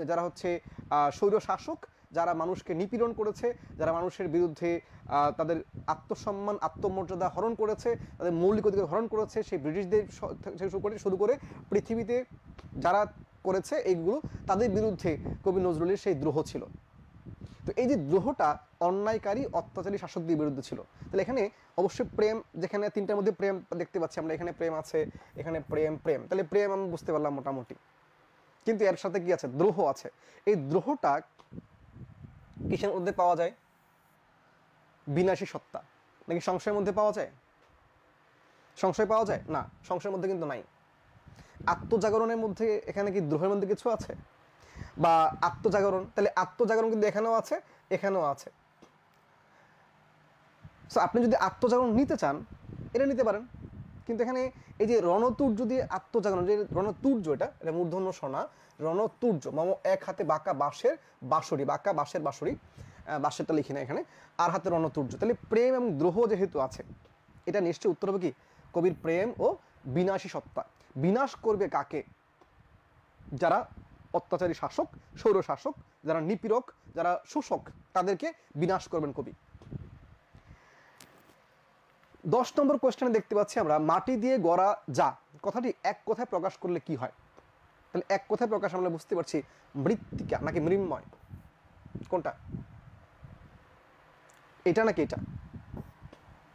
যারা হচ্ছে স্বৈর শাসক, যারা মানুষকে নিপীড়ন করেছে, যারা মানুষের বিরুদ্ধে তাদের আত্মসম্মান আত্মমর্যাদা হরণ করেছে, তাদের মৌলিক অধিকার হরণ করেছে, সেই ব্রিটিশদের শুরু করে পৃথিবীতে যারা করেছে এইগুলো, তাদের বিরুদ্ধে কবি নজরুলের সেই দ্রোহ ছিল। তো এই যে দ্রোহটা অন্যায়কারী অত্যাচারী শাসকদের বিরুদ্ধে ছিল। তাহলে এখানে অবশ্যই প্রেম, যেখানে তিনটার মধ্যে প্রেম দেখতে পাচ্ছি আমরা, এখানে প্রেম আছে, এখানে প্রেম, তাহলে প্রেম আমি বুঝতে পারলাম মোটামুটি। কিন্তু এর সাথে কি আছে? দ্রোহ আছে। এই দ্রোহটা কিসের মধ্যে পাওয়া যায়? বিনাশী সত্তা নাকি সংশয়ের মধ্যে পাওয়া যায়? সংশয় পাওয়া যায় না, সংশয়ের মধ্যে কিন্তু নাই। আত্মজাগরণের মধ্যে এখানে কি দ্রোহের মধ্যে কিছু আছে? বা আত্মজাগরণ, তাহলে আত্মজাগরণ কিন্তু এখানেও আছে, এখানেও আছে। সো আপনি যদি আত্মজাগরণ নিতে চান এটা নিতে পারেন, কিন্তু এখানে এই যে রণতুর্য দিয়ে আত্মজাগরণ, যে রণতুর্য, এটা মূর্ধন্য সোনা, রণতুর্য মম এক হাতে বাঁকা বাঁশের বাঁশরি, বাঁকা বাঁশের বাঁশরি, বাঁশেরটা লিখি না এখানে, আর হাতে রণতুর্য। তাহলে প্রেম এবং দ্রোহ যেহেতু আছে, এটা নিশ্চয়ই উত্তর হবে কি কবির প্রেম ও বিনাশী সত্তা। বিনাশ করবে কাকে? যারা অত্যাচারী শাসক, সৌর শাসক, যারা নিপীড়ক, যারা শোষক, তাদেরকে বিনাশ করবেন কবি। 10 নম্বর কোয়েশ্চেনে দেখতে পাচ্ছি আমরা মাটি দিয়ে গড়া যা কথাটি এক কথায় প্রকাশ করলে কি হয়? তাহলে এক কথায় প্রকাশ আমরা বুঝতে পারছি মৃত্তিকা নাকি মৃন্ময়, কোনটা? এটা নাকি এটা?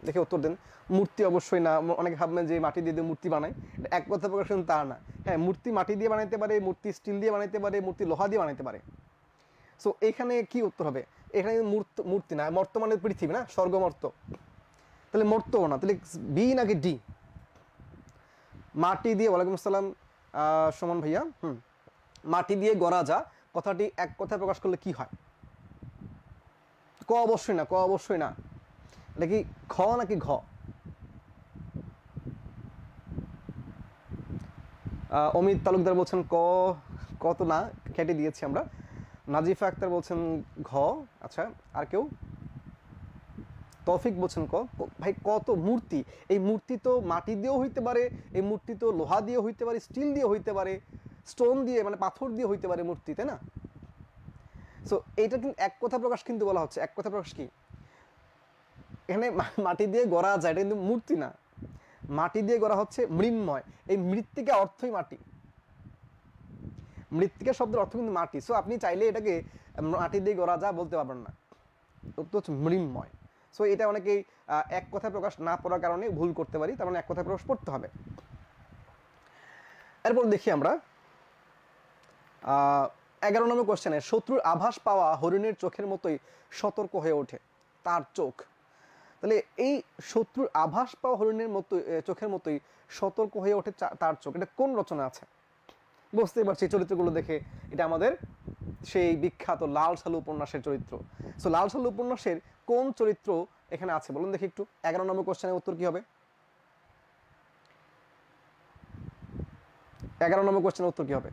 দেখে উত্তর দেন। মূর্তি অবশ্যই না। অনেকে ভাববেন যে মাটি দিয়ে মূর্তি বানায়, এক কথা প্রকাশ কিন্তু তা না। হ্যাঁ, মূর্তি মাটি দিয়ে বানাইতে পারে, মূর্তি স্টিল দিয়ে বানাইতে পারে, মূর্তি লোহা দিয়ে বানাইতে পারে। সো এখানে কি উত্তর হবে? এখানে মূর্তি না, মর্তমানের পৃথিবী না, স্বর্গমর্ত। তাহলে মর্তও না, তাহলে বি নাকি ডি? মাটি দিয়ে, ওয়ালাইকুম আসসালাম সুমন ভাইয়া, মাটি দিয়ে গড়া যা কথাটি এক কথায় প্রকাশ করলে কি হয়? ক অবশ্যই না, ক অবশ্যই না। এটা কি খ নাকি ঘ? অমিত তালুকদার বলছেন ক, তো না, কেটে দিয়েছি আমরা। নাজিফা আক্তার বলছেন ঘ। আচ্ছা, আর কেউ? তৌফিক বলছেন ক। ভাই কত মূর্তি, এই মূর্তি তো মাটি দিয়েও হইতে পারে, এই মূর্তি তো লোহা দিয়ে হইতে পারে, স্টিল দিয়ে হইতে পারে, স্টোন দিয়ে মানে পাথর দিয়ে হইতে পারে মূর্তি, তাই না? সো এইটা কিন্তু এক কথা প্রকাশ কিন্তু বলা হচ্ছে। এক কথা প্রকাশ কি? এখানে মাটি দিয়ে গড়া যায়, এটা কিন্তু মূর্তি না। মাটি দিয়ে গড়া হচ্ছে মৃন্ময়। এই মৃত্তিকা অর্থই মাটি, মৃত্তিকা শব্দের অর্থ কিন্তু মাটি। সো আপনি চাইলে এটাকে মাটি দিয়ে গড়া যা বলতে পারবেন না, উত্তর হচ্ছে মৃন্ময়। সো এটা অনেকেই এক কথায় প্রকাশ না পড়ার কারণে ভুল করতে পারি, তার মানে এক কথায় প্রকাশ পড়তে হবে। এরপর দেখি আমরা 11 নম্বর কোশ্চেনে, শত্রুর আভাস পাওয়া হরিণের চোখের মতোই সতর্ক হয়ে ওঠে তার চোখ। তাহলে এই শত্রুর আভাস পাওয়া হরিণের মতো চোখের মতোই সতর্ক হয়ে ওঠে তার চোখ, এটা কোন রচনা আছে? বুঝতেই পারছি চরিত্রগুলো দেখে, এটা আমাদের সেই বিখ্যাত লাল সালু উপন্যাসের চরিত্র। সো লাল সালু উপন্যাসের কোন চরিত্র এখানে আছে বলুন দেখি একটু। 11 নম্বর কোশ্চেনের উত্তর কি হবে? 11 নম্বর কোশ্চেনের উত্তর কি হবে?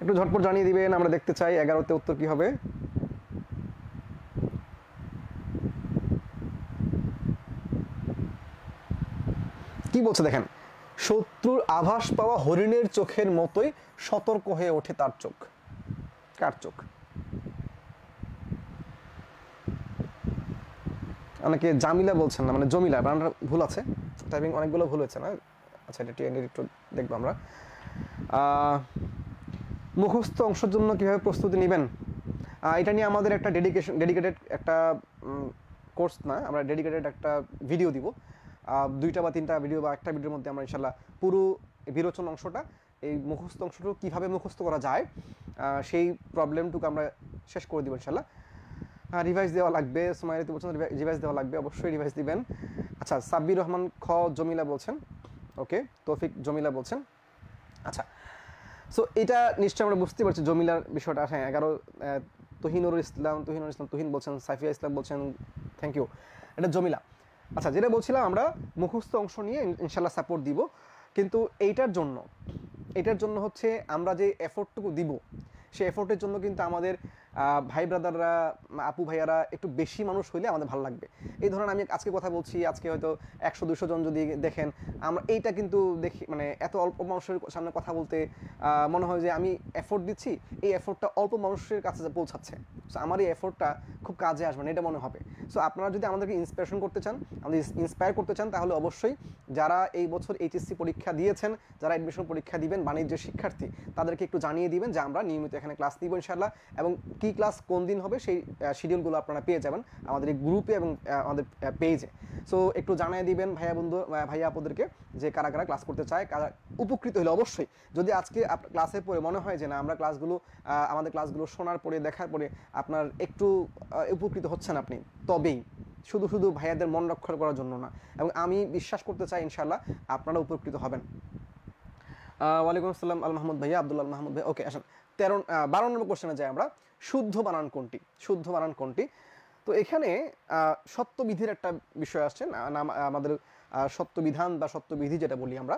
একটু ঝটপট জানিয়ে দিবেন, আমরা দেখতে চাই 11তে উত্তর কি হবে। কি বলছে দেখেন, শত্রুর আভাস পাওয়া হরিণের চোখের মতোই সতর্ক হয়ে ওঠে তার চোখ। কার চোখ? অনেকে জামিলা বলছেন না, মানে জমিলা, বানানটা ভুল আছে, টাইপিং অনেকগুলো ভুল হয়েছে না। আচ্ছা, এটা একটু দেখবো আমরা। মুখস্থ অংশের জন্য কীভাবে প্রস্তুতি নেবেন, এটা নিয়ে আমাদের একটা ডেডিকেটেড একটা কোর্স না, আমরা ডেডিকেটেড একটা ভিডিও দিব, 2টা বা 3টা ভিডিও বা একটা ভিডিওর মধ্যে আমরা ইনশাল্লাহ পুরো বিরোচন অংশটা, এই মুখস্থ অংশটুকু কীভাবে মুখস্থ করা যায় সেই প্রবলেমটুকু আমরা শেষ করে দেবো ইনশাল্লাহ। রিভাইজ দেওয়া লাগবে, সুমাইয়াতি বলছেন রিভাইজ দেওয়া লাগবে, অবশ্যই রিভাইজ দিবেন। আচ্ছা, সাব্বির রহমান খ জমিলা বলছেন, ওকে, তৌফিক জমিলা বলছেন। আচ্ছা, সো এটা নিশ্চয়ই আমরা বুঝতে পারছি জমিলার বিষয়টা। হ্যাঁ, 11 তুহিনুর ইসলাম তুহিন বলছেন, সাইফিয়া ইসলাম বলছেন, থ্যাংক ইউ, এটা জমিলা। আচ্ছা, যেটা বলছিলাম আমরা মুখস্থ অংশ নিয়ে ইনশাল্লাহ সাপোর্ট দিব, কিন্তু এইটার জন্য হচ্ছে আমরা যে এফোর্টটুকু দিব, সেই এফোর্টের জন্য কিন্তু আমাদের ভাই ব্রাদাররা, আপু ভাইয়ারা একটু বেশি মানুষ হইলে আমাদের ভালো লাগবে। এই ধরনের আমি আজকে কথা বলছি, আজকে হয়তো 100-200 জন যদি দেখেন, আমরা এইটা কিন্তু দেখি মানে এত অল্প মানুষের সামনে কথা বলতে মনে হয় যে আমি এফোর্ট দিচ্ছি, এই এফোর্টটা অল্প মানুষের কাছে পৌঁছাচ্ছে, সো আমার এই এফোর্টটা খুব কাজে আসবে না, এটা মনে হবে। সো আপনারা যদি আমাদেরকে ইন্সপিরেশন করতে চান, আমাদের ইন্সপায়ার করতে চান, তাহলে অবশ্যই যারা এই বছর এইচএসসি পরীক্ষা দিয়েছেন, যারা অ্যাডমিশন পরীক্ষা দিবেন, বাণিজ্যের শিক্ষার্থী, তাদেরকে একটু জানিয়ে দিবেন যে আমরা নিয়মিত এখানে ক্লাস নিব ইনশাআল্লাহ, এবং কী ক্লাস কোন দিন হবে সেই শিডিউলগুলো আপনারা পেয়ে যাবেন আমাদের এই গ্রুপে এবং আমাদের পেজে। সো একটু জানিয়ে দিবেন ভাইয়া আপুদেরকে যে কারা কারা ক্লাস করতে চায়, কারা উপকৃত হলে। অবশ্যই যদি আজকে ক্লাসের পরে মনে হয় যে না, আমরা আমাদের ক্লাসগুলো শোনার পরে, দেখার পরে আপনার একটু উপকৃত হচ্ছেন আপনি, তবেই, শুধু ভাইয়াদের মন রক্ষা করার জন্য না, এবং আমি বিশ্বাস করতে চাই ইনশাআল্লাহ আপনারা উপকৃত হবেন। ওয়ালাইকুম আসসালাম আল মাহমুদ ভাইয়া, আব্দুল্লাহ মাহমুদ ভাই। ওকে, আসেন 12 নম্বর কোশ্চেনে যাই আমরা। শুদ্ধ বানান কোনটি? তো এখানে সত্যবিধির একটা বিষয় আসছে, আমাদের সত্যবিধান বা সত্যবিধি যেটা বলি আমরা।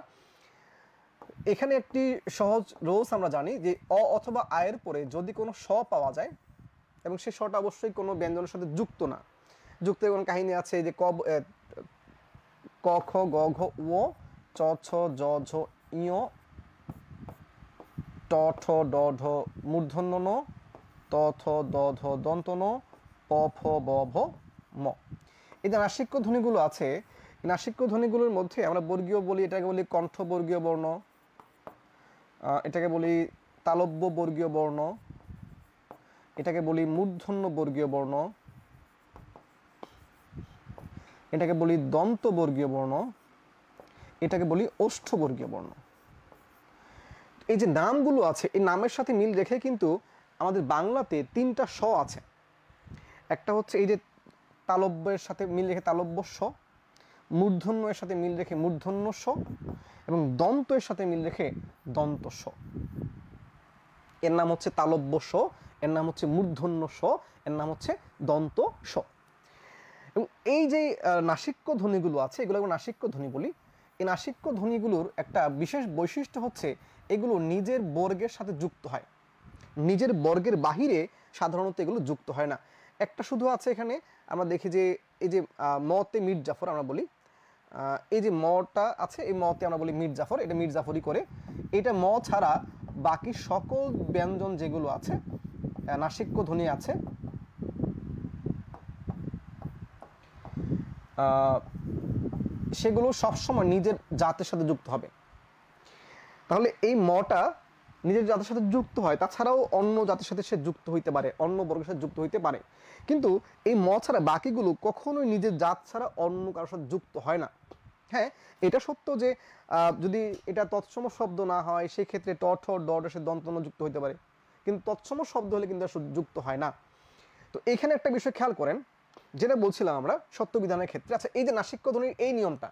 এখানে একটি সহজ রুলস আমরা জানি যে অ অথবা আয়ের পরে যদি কোনো স পাওয়া যায়, এবং সেই সটা অবশ্যই কোনো ব্যঞ্জনের সাথে যুক্ত না, যুক্ত কোনো কাহিনী আছে যে ক খ গ ঘ ও চ ছ জ ঝ ইয় ট ঠ ড ঢ মূর্ধন্য ন ত থ দ ধ দন্ত ন প ফ ব ভ ম। এই যে নাসিক্য ধ্বনিগুলো আছে, এই নাসিক্য ধ্বনিগুলোর মধ্যে আমরা বর্গীয় বলি, এটাকে বলি কণ্ঠ বর্গীয় বর্ণ, এটাকে বলি তালব্য বর্গীয় বর্ণ, এটাকে বলি মূর্ধন্য বর্গীয় বর্ণ, এটাকে বলি দন্ত বর্গীয় বর্ণ, এটাকে বলি ওষ্ঠবর্গীয় বর্ণ। এই যে নামগুলো আছে, এই নামের সাথে মিল রেখে কিন্তু আমাদের বাংলাতে 3টা স আছে। একটা হচ্ছে এই যে তালব্যের সাথে মিল রেখে তালব্য স, মূর্ধন্য এর সাথে মিল রেখে মূর্ধন্য স, এবং দন্ত এর সাথে মিল রেখে দন্ত স। এর নাম হচ্ছে তালব্য স, এর নাম হচ্ছে মূর্ধন্য স, এর নাম হচ্ছে দন্ত স। এবং এই যে নাসিক্য ধ্বনিগুলো আছে, এগুলো নাসিক্য ধ্বনি বলি। এই নাসিক্য ধ্বনিগুলোর একটা বিশেষ বৈশিষ্ট্য হচ্ছে এগুলো নিজের বর্গের সাথে যুক্ত হয়, নিজের বর্গের বাহিরে সাধারণত এগুলো যুক্ত হয় না। একটা শুধু আছে এখানে, আমরা দেখি যে এই যে মতে মীর জাফর আমরা বলি, এই যে মটা আছে, এই মতে আমরা বলি মীর জাফর, এটা মীর জাফরই করে। এটা ম ছাড়া বাকি সকল ব্যঞ্জন যেগুলো আছে, নাসিক্য ধ্বনি আছে, সেগুলো সবসময় নিজের জাতের সাথে যুক্ত হবে। তাহলে এই মটা নিজের জাতের সাথে যুক্ত হয়, তাছাড়াও অন্য জাতের সাথে সে যুক্ত হইতে পারে, অন্য বর্গের সাথে যুক্ত হইতে পারে, কিন্তু এই ম ছাড়া বাকিগুলো কখনোই নিজের জাত ছাড়া অন্য কারোর সাথে যুক্ত হয় না। হ্যাঁ, এটা সত্য যে যদি এটা তৎসম শব্দ না হয়, সেই ক্ষেত্রে ট ঠ ড ঢ সে দন্ত ন যুক্ত হইতে পারে, কিন্তু তৎসম শব্দ হলে কিন্তু যুক্ত হয় না। তো এখানে একটা বিষয় খেয়াল করেন, যেটা বলছিলাম আমরা সত্যবিধানের ক্ষেত্রে। আচ্ছা, এই যে নাসিক্য ধ্বনির এই নিয়মটা,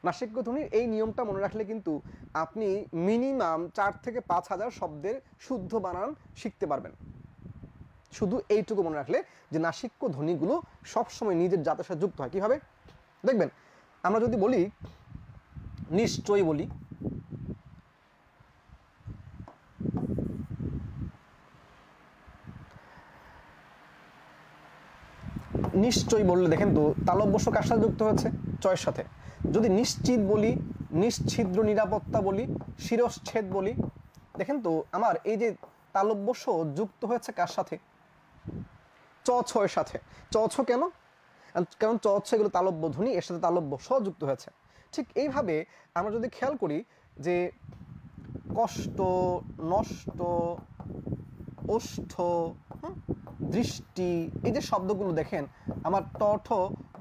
নাসিক্য ধ্বনির এই নিয়মটা মনে রাখলে কিন্তু আপনি মিনিমাম 4 থেকে 5 হাজার শব্দের শুদ্ধ বানান শিখতে পারবেন। শুধু এইটুকু মনে রাখলে যে নাসিক্য ধ্বনিগুলো সবসময় নিজের জাতের সাথে যুক্ত হয়। কীভাবে দেখবেন, আমরা যদি বলি নিশ্চয়ই বলি, নিশ্চয়ই বললে দেখেন তো তালব্য স কার সাথে যুক্ত হয়েছে? চয়ের সাথে। যদি নিশ্চিত বলি, নিশ্ছিদ্র নিরাপত্তা বলি, শিরশ্ছেদ বলি, দেখেন তো আমার এই যে তালব্য স যুক্ত হয়েছে কার সাথে? চ ছ এর সাথে। চ ছ কেন? কারণ চ হচ্ছে এগুলো তালব্য ধ্বনি, এর সাথে তালব্য স যুক্ত হয়েছে। ঠিক এইভাবে আমরা যদি খেয়াল করি যে কষ্ট, নষ্ট, ওষ্ঠ, দৃষ্টি, এই যে শব্দগুলো দেখেন আমার ট ঠ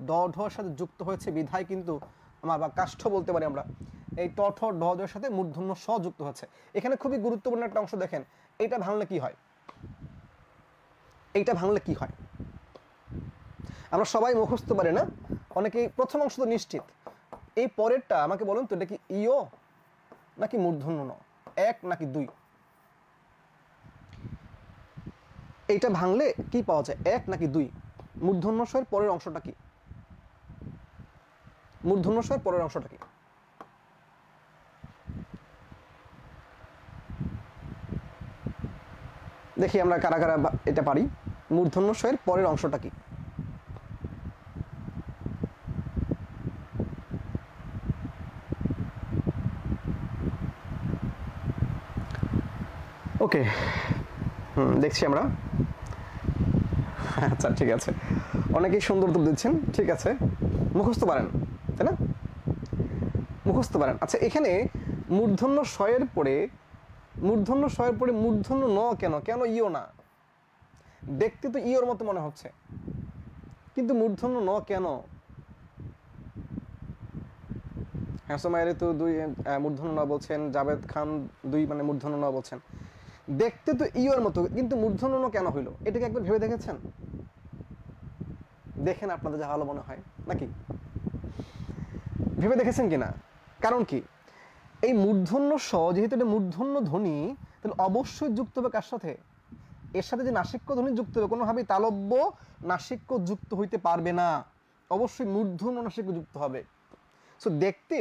ড ঢর সাথে যুক্ত হয়েছে বিধায় কিন্তু আমার, বা কাষ্ঠ বলতে পারি আমরা, এই ট ঠ ড ঢর সাথে মূর্ধন্য স যুক্ত হচ্ছে। এখানে খুবই গুরুত্বপূর্ণ একটা অংশ দেখেন, এইটা ভাঙলে কি হয়, এইটা ভাঙলে কি হয় আমরা সবাই মুখস্থ পারি না, অনেকেই প্রথম অংশ তো নিশ্চিত, এই পরেরটা আমাকে বলুন তো এটা কি ইও নাকি মূর্ধন্য ন, এক নাকি দুই? এইটা ভাঙলে কি পাওয়া যায়, এক নাকি দুই? মূর্ধন্য ষ এর পরের অংশটা কি, মূর্ধন্য ষ এর পরের অংশটা কি? দেখি আমরা কারা কারা এটা পারি। মূর্ধন্য ষ এর পরের অংশটা কি? ওকে, দেখছি আমরা। আচ্ছা ঠিক আছে, অনেকেই সুন্দর উত্তর দিচ্ছেন, ঠিক আছে, মুখস্থ পারেন তাই না, মুখস্থ পারেন। আচ্ছা এখানে মূর্ধন্য ষ এর পরে, মূর্ধন্য ষ এর পরে মূর্ধন্য ন কেন, কেন ইও না? দেখতে তো ইওর মতো মনে হচ্ছে, কিন্তু মূর্ধন্য ন কেন? হ্যাঁ তো দুই মূর্ধন্য ন বলছেন, জাভেদ খান দুই মানে মূর্ধন্য ন বলছেন, দেখতে তো ইওর মতো, কিন্তু মূর্ধন্য ন কেন হইলো? এটাকে একবার ভেবে দেখেছেন? দেখেন আপনাদের যা ভালো মনে হয়, নাকি ভেবে দেখেছেন কিনা? কারণ কি, এই মূর্ধন্য স যেহেতু এটা মূর্ধন্য ধ্বনি, তাহলে অবশ্যই যুক্ত হবে কার সাথে? এর সাথে যে নাসিক্য ধ্বনি যুক্ত হবে, কোনোভাবেই তালব্য নাসিক্য যুক্ত হইতে পারবে না, অবশ্যই মূর্ধন্য নাসিক্য যুক্ত হবে। সো দেখতে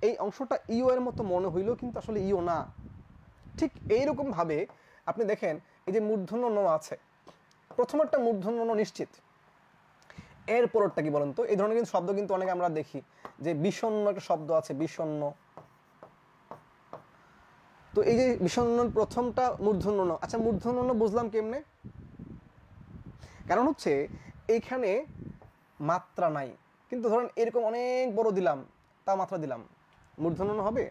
এই অংশটা ইও এর মতো মনে হইলেও কিন্তু আসলে ইও না। ঠিক এইরকম ভাবে আপনি দেখেন এই যে মূর্ধন্য ন আছে, প্রথমেরটা মূর্ধন্য ন নিশ্চিত, এর পরেরটা কি বলেন তো? এই ধরনের কিন্তু শব্দ কিন্তু অনেকে আমরা দেখি যে বিষণ্ণ একটা শব্দ আছে, বিষণ্ণ, তো এই যে বিষণ্ণ প্রথমটা মূর্ধন্য ন। আচ্ছা মূর্ধন্য ন বুঝলাম কেমনে? কারণ হচ্ছে এইখানে মাত্রা নাই, কিন্তু ধরেন এরকম অনেক বড় দিলাম, তা মাত্রা দিলাম, মূর্ধন্য ন হবে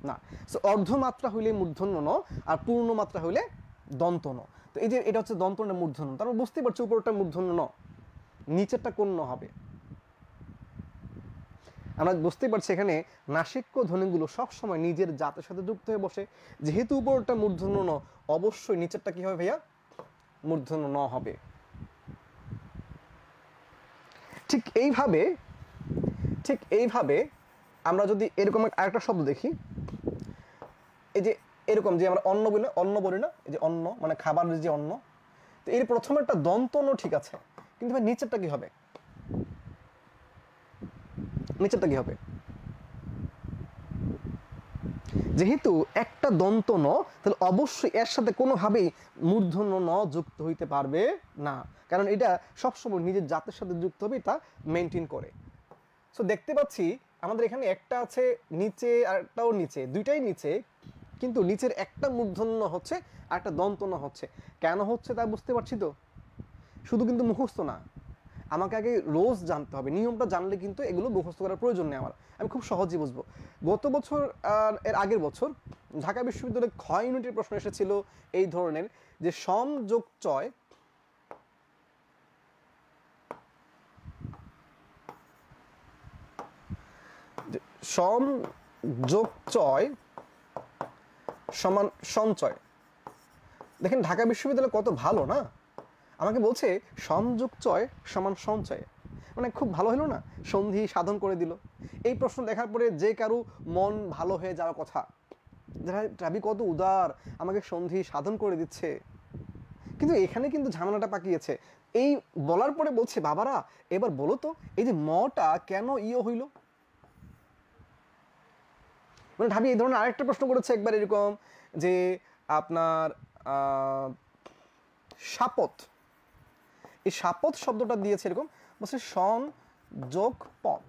না। সো অর্ধমাত্রা হইলে মূর্ধন্য ন, আর পূর্ণ মাত্রা হইলে দন্ত ন। তো এই যে এটা হচ্ছে দন্ত ন মূর্ধন্য, তারপর বুঝতেই পারছি উপরটা মূর্ধন্য ন, নিচেরটা কোন ন হবে? আমরা বুঝতেই পারছি এখানে নাসিক্য ধ্বনিগুলো সবসময় নিজের জাতের সাথে যুক্ত হয়ে বসে, যেহেতু উপরটা মূর্ধন্য ন, অবশ্যই নিচেরটা কি হবে ভাইয়া? মূর্ধন্য ন হবে। ঠিক এইভাবে, ঠিক এইভাবে আমরা যদি এরকম আরেকটা শব্দ দেখি, এই যে এরকম যে আমরা অন্ন বলি, অন্ন বলি না, এই যে অন্ন মানে খাবারের যে অন্ন, তো এর প্রথমেরটা দন্ত ন ঠিক আছে, কিন্তু ভাই নিচেরটা কি হবে? নিচেরটা কি হবে? যেহেতু একটা দন্ত ন, তাহলে অবশ্যই এর সাথে কোনোভাবেই মূর্ধন্য ন যুক্ত হইতে পারবে না, কারণ এটা সবসময় নিজের জাতের সাথে যুক্ত হবে, তা মেনটেন করে। সো দেখতে পাচ্ছি আমাদের এখানে একটা আছে নিচে আর একটাও নিচে, দুইটাই নিচে, কিন্তু নিচের একটা মূর্ধন্য হচ্ছে আর একটা দন্ত ন হচ্ছে। কেন হচ্ছে তা বুঝতে পারছি তো? শুধু কিন্তু মুখস্থ না, আমাকে আগে রোজ জানতে হবে, নিয়মটা জানলে কিন্তু এগুলো মুখস্থ করার প্রয়োজন নেই আমার, আমি খুব সহজেই বুঝবো। গত বছর আর এর আগের বছর ঢাকা বিশ্ববিদ্যালয়ে খ ইউনিটের প্রশ্ন এসেছিল এই ধরনের, যে সম যোগ চয়, সম যোগ চয় সমান সঞ্চয়। দেখেন ঢাকা বিশ্ববিদ্যালয় কত ভালো না, আমাকে বলছে সংযোগ চয় সমান সঞ্চয়, মানে খুব ভালো হলো না, সন্ধি সাধন করে দিল। এই প্রশ্ন দেখার পরে যে কারো মন ভালো হয়ে যাওয়ার কথা, রাবি কত উদার, আমাকে সন্ধি সাধন করে দিচ্ছে। কিন্তু এখানে কিন্তু ঝামেলাটা পাকিয়েছে, এই বলার পরে বলছে বাবারা এবার বলো তো এই যে মটা কেন ইও হইল? মানে ঢাবি এই ধরনের আরেকটা প্রশ্ন করেছে একবার এরকম, যে আপনার শাপথ, এই শাপথ শব্দটা দিয়েছে এরকম, বলছে সন যোগ পথ,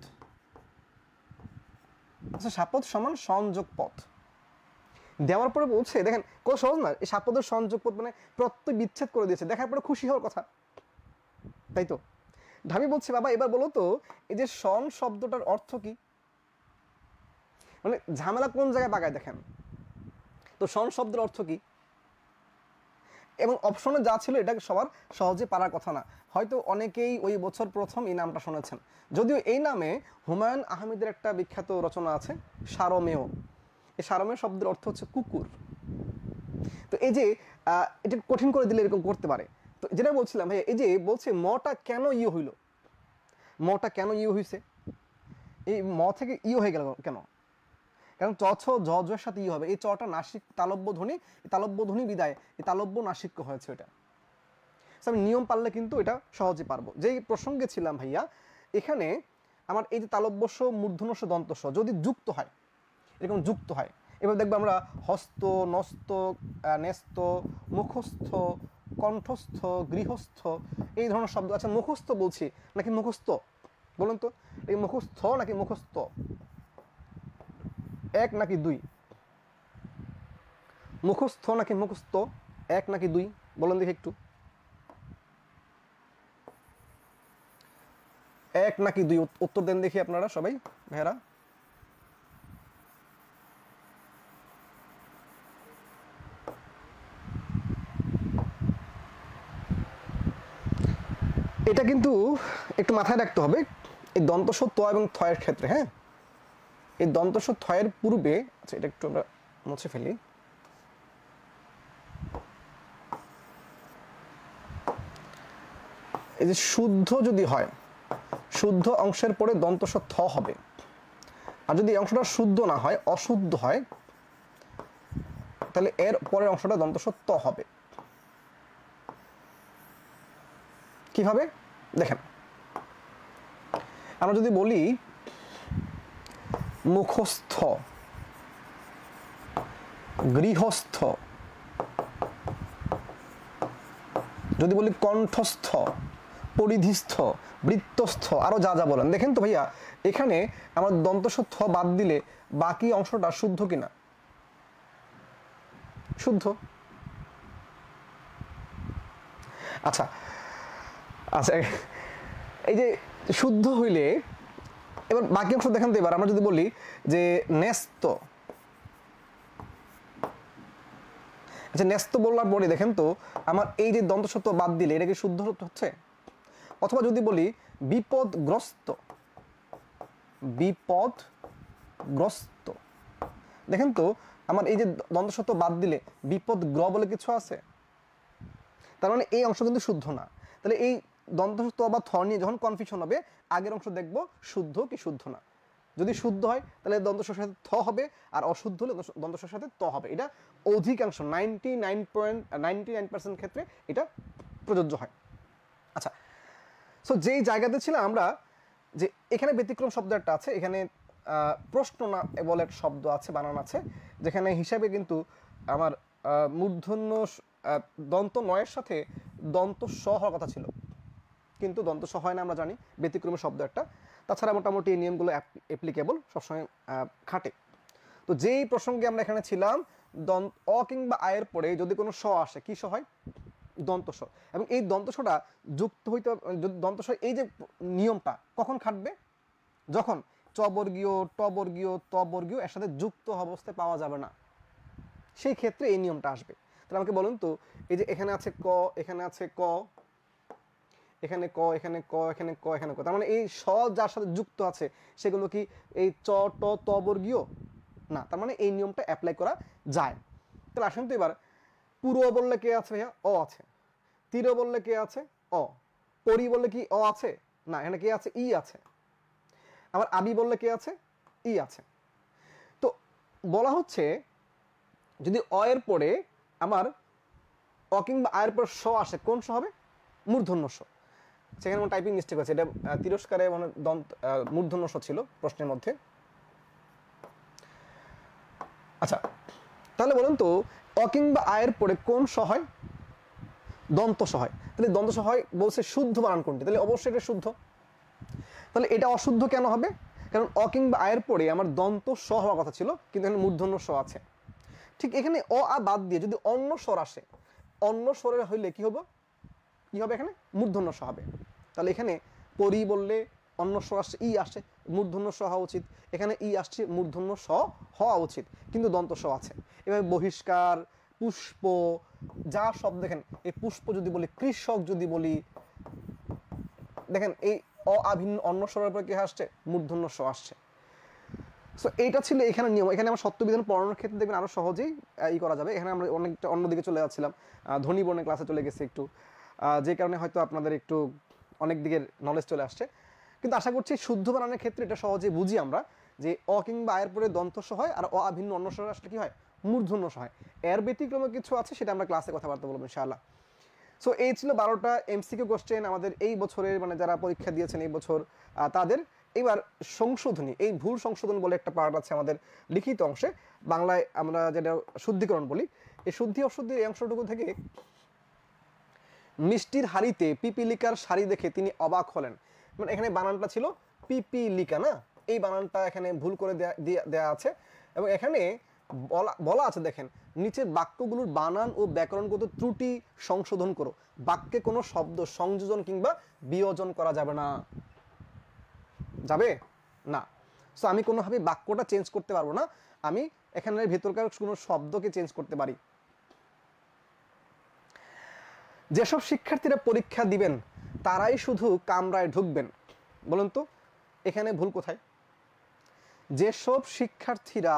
আচ্ছা শাপথ সমান সংযোগ পথ দেওয়ার পরে বলছে, দেখেন কত সহজ না, এই শাপথের সংযোগ পথ মানে প্রত্যয় বিচ্ছেদ করে দিয়েছে, দেখার পরে খুশি হওয়ার কথা, তাই তো? ঢাবি বলছে বাবা এবার বলো তো এই যে শন শব্দটার অর্থ কি, মানে ঝামেলা কোন জায়গায় পাকায় দেখেন তো। শন শব্দের অর্থ কি, এবং অপশনে যা ছিল এটা সবার সহজে পারার কথা না। হয়তো অনেকেই ওই বছর প্রথম এই নামটা শুনেছেন, যদিও এই নামে হুমায়ুন আহমেদের একটা বিখ্যাত রচনা আছে সারমেয়। এই সারমেয় শব্দের অর্থ হচ্ছে কুকুর। তো এই যে এটা কঠিন করে দিলে এরকম করতে পারে। তো যেটা বলছিলাম ভাই, এই যে বলছে মটা কেন ইয়ে হইল, মটা কেন ইয়ে হয়েছে, এই ম থেকে ইয়ে হয়ে গেল কেন, কারণ চ ছ জ জের সাথে ই হবে, এই চটা নাসিক তালব্য ধ্বনি, এই তালব্য ধ্বনি বিদায় এই তালব্য নাসিক্য হয়েছে এটা। আমি নিয়ম পারলে কিন্তু এটা সহজে পারবো। যেই প্রসঙ্গে ছিলাম ভাইয়া, এখানে আমার এই যে তালব্যস্য মূর্ধন্যস্য দন্তস্য যদি যুক্ত হয়, এরকম যুক্ত হয়, এবার দেখবো আমরা হস্ত, নস্ত, ন্যস্ত, মুখস্থ, কণ্ঠস্থ, গৃহস্থ এই ধরনের শব্দ। আচ্ছা মুখস্থ বলছি নাকি মুখস্থ বলুন তো, এই মুখস্থ নাকি মুখস্থ, এক নাকি দুই, মুখস্থ নাকি মুখস্থ, এক নাকি দুই বলুন দেখি একটু, এক নাকি দুই উত্তর দেন দেখি আপনারা সবাই ভাইরা। এটা কিন্তু একটু মাথায় রাখতে হবে এই দন্তস্ব ত এবং থয়ের ক্ষেত্রে। হ্যাঁ, এই দন্তস্ব থয়ের পূর্বে, আচ্ছা এটা একটু আমরা মুছে ফেলি, এই যে শুদ্ধ যদি হয়, শুদ্ধ অংশের পরে দন্তস্ব থ হবে, আর যদি এই অংশটা শুদ্ধ না হয়, অশুদ্ধ হয়, তাহলে এর পরের অংশটা দন্তস্ব ত হবে। কিভাবে দেখেন, আমরা যদি বলি মুখস্থ, গৃহস্থ, যদি বলি কণ্ঠস্থ, পরিধিস্থ, বৃত্তস্থ, আরো যা যা বলেন, দেখেন তো ভাইয়া এখানে আমার দন্তস্ব থ বাদ দিলে বাকি অংশটা শুদ্ধ কিনা, শুদ্ধ। আচ্ছা আচ্ছা, এই যে শুদ্ধ হইলে এবার বাকি অংশ দেখেন তো। এবার আমরা যদি বলি যে ন্যস্ত, আচ্ছা ন্যস্ত বলার পরে দেখেন তো আমার এই যে দন্তস্ব ত বাদ দিলে এটা কি শুদ্ধ হচ্ছে? অথবা যদি বলি বিপদগ্রস্ত, বিপদগ্রস্ত, দেখেন তো আমার এই যে দন্তস্ব ত বাদ দিলে বিপদগ্র বলে কিছু আছে, তার মানে এই অংশ কিন্তু শুদ্ধ না। তাহলে এই দন্তস্ব ত বা থ নিয়ে যখন কনফিউশন হবে, আগের অংশ দেখবো শুদ্ধ কি শুদ্ধ না। যদি শুদ্ধ হয় তাহলে দন্তস্বর সাথে থ হবে, আর অশুদ্ধ হলে দন্তস্বর সাথে ত হবে। এটা অধিকাংশ 99% ক্ষেত্রে এটা প্রযোজ্য হয়। আচ্ছা, সো যেই জায়গাতে ছিলাম আমরা, যে এখানে ব্যতিক্রম শব্দ একটা আছে, এখানে প্রশ্ন না বলে একটা শব্দ আছে, বানান আছে, যেখানে হিসাবে কিন্তু আমার মূর্ধন্য দন্ত নয়ের সাথে দন্ত স হওয়ার কথা ছিল, কিন্তু দন্ত স হয় না আমরা জানি, ব্যতিক্রম শব্দ একটা। তাছাড়া মোটামুটি এই নিয়মগুলো অ্যাপ্লিকেবল, সবসময় খাটে। তো যেই প্রসঙ্গে আমরা এখানে ছিলাম, অ কিংবা আয়ের পরে যদি কোনো স আসে, কি স হয়? দন্তস্ব। এবং এই দন্তস্বটা যুক্ত হইতে, দন্তস্ব এই যে নিয়মটা কখন খাটবে? যখন চ বর্গীয়, ট বর্গীয়, ত বর্গীয় এর সাথে যুক্ত অবস্থায় পাওয়া যাবে না, সেই ক্ষেত্রে এই নিয়মটা আসবে। তাহলে আমাকে বলুন তো, এই যে এখানে আছে ক, এখানে আছে ক, এখানে ক, এখানে ক, এখানে ক, এখানে ক, তার মানে এই স যার সাথে যুক্ত আছে সেগুলো কি এই চ ট ত বর্গীয় না, তার মানে এই নিয়মটা অ্যাপ্লাই করা যায়। তাহলে আসেন তো এবার, পুরো বললে কে আছে ভাইয়া? অ আছে। তীর বললে কে আছে? অ। পরি বললে কি অ আছে? না, এখানে কে আছে? ই আছে। আবার আবি বললে কে আছে? ই আছে। তো বলা হচ্ছে যদি অ এর পরে আমার অ কিংবা আয়ের পর স আসে, কোন স হবে? মূর্ধন্য স। সেখানে আমার টাইপিং মিস্টেক আছে, এটা তিরস্কারে মানে মূর্ধন্য স ছিল প্রশ্নের মধ্যে। আচ্ছা, তাহলে বলুন তো অ কিংবা আয়ের পরে কোন স হয়? দন্ত স হয়। তাহলে দন্ত স হয় বলছে শুদ্ধ বানান কোনটি? তাহলে অবশ্যই এটা শুদ্ধ। তাহলে এটা অশুদ্ধ কেন হবে? কারণ অ কিংবা আয়ের পরে আমার দন্ত স হওয়ার কথা ছিল, কিন্তু এখানে মূর্ধন্য স আছে। ঠিক এখানে অ আ বাদ দিয়ে যদি অন্য স্বর আসে, অন্য স্বরের হইলে কি হবে? কি হবে? এখানে মূর্ধন্য স হবে। তাহলে এখানে পরি বললে অন্য স আসছে, ই আসছে, মূর্ধন্য স হওয়া উচিত, এখানে ই আসছে, মূর্ধন্য স হওয়া উচিত, কিন্তু দন্ত স আছে। এভাবে বহিষ্কার, পুষ্প, যা শব্দ দেখেন, এই পুষ্প যদি বলি, কৃষক যদি বলি, দেখেন এই আভিন্ন অন্য স্বরের পরে কি আসছে, মূর্ধন্য স আসছে। সো এইটা ছিল এখানে নিয়ম। এখানে আমরা সত্যবিধান পড়ানোর ক্ষেত্রে দেখবেন আরও সহজেই ই করা যাবে। এখানে আমরা অনেকটা অন্যদিকে চলে যাচ্ছিলাম, ধ্বনি বর্ণের ক্লাসে চলে গেছে একটু, যে কারণে হয়তো আপনাদের একটু অনেক দিকের নলেজ চলে আসছে। কিন্তু আশা করছি শুদ্ধ বানানোর ক্ষেত্রে এটা সহজে বুঝি আমরা, যে অ কিংবা আয়ের পরে দন্ত স হয়, আর আভিন্ন অন্য স্বর আসলে কি হয়, মূর্ধন্য স হয়। এর ব্যতিক্রমে কিছু আছে, সেটা আমরা ক্লাসে কথাবার্তা বলবো ইনশাআল্লাহ। সো এই ছিল 12টা এমসিকিউ কোশ্চেন আমাদের এই বছরের, মানে যারা পরীক্ষা দিয়েছেন এই বছর তাদের। এবার সংশোধনী, এই ভুল সংশোধন বলে একটা পার্ট আছে আমাদের লিখিত অংশে, বাংলায় আমরা যেটা শুদ্ধিকরণ বলি। এই শুদ্ধি অশুদ্ধির এই অংশটুকু থেকে, মিষ্টির হাড়িতে পিপিলিকার শাড়ি দেখে তিনি অবাক হলেন, মানে এখানে বানানটা ছিল পিপিলিকা না, এই বানানটা এখানে ভুল করে দেয়া আছে। এবং এখানে বলা আছে, দেখেন নিচের বাক্যগুলোর বানান ও ব্যাকরণগত ত্রুটি সংশোধন করো, বাক্যে কোনো শব্দ সংযোজন কিংবা বিয়োজন করা যাবে না। যাবে না। সো আমি কোনোভাবে বাক্যটা চেঞ্জ করতে পারবো না, আমি এখানের ভেতরকার কোনো শব্দকে চেঞ্জ করতে পারি। যেসব শিক্ষার্থীরা পরীক্ষা দিবেন তারাই শুধু কামরায় ঢুকবেন, বলুন তো এখানে ভুল কোথায়? যেসব শিক্ষার্থীরা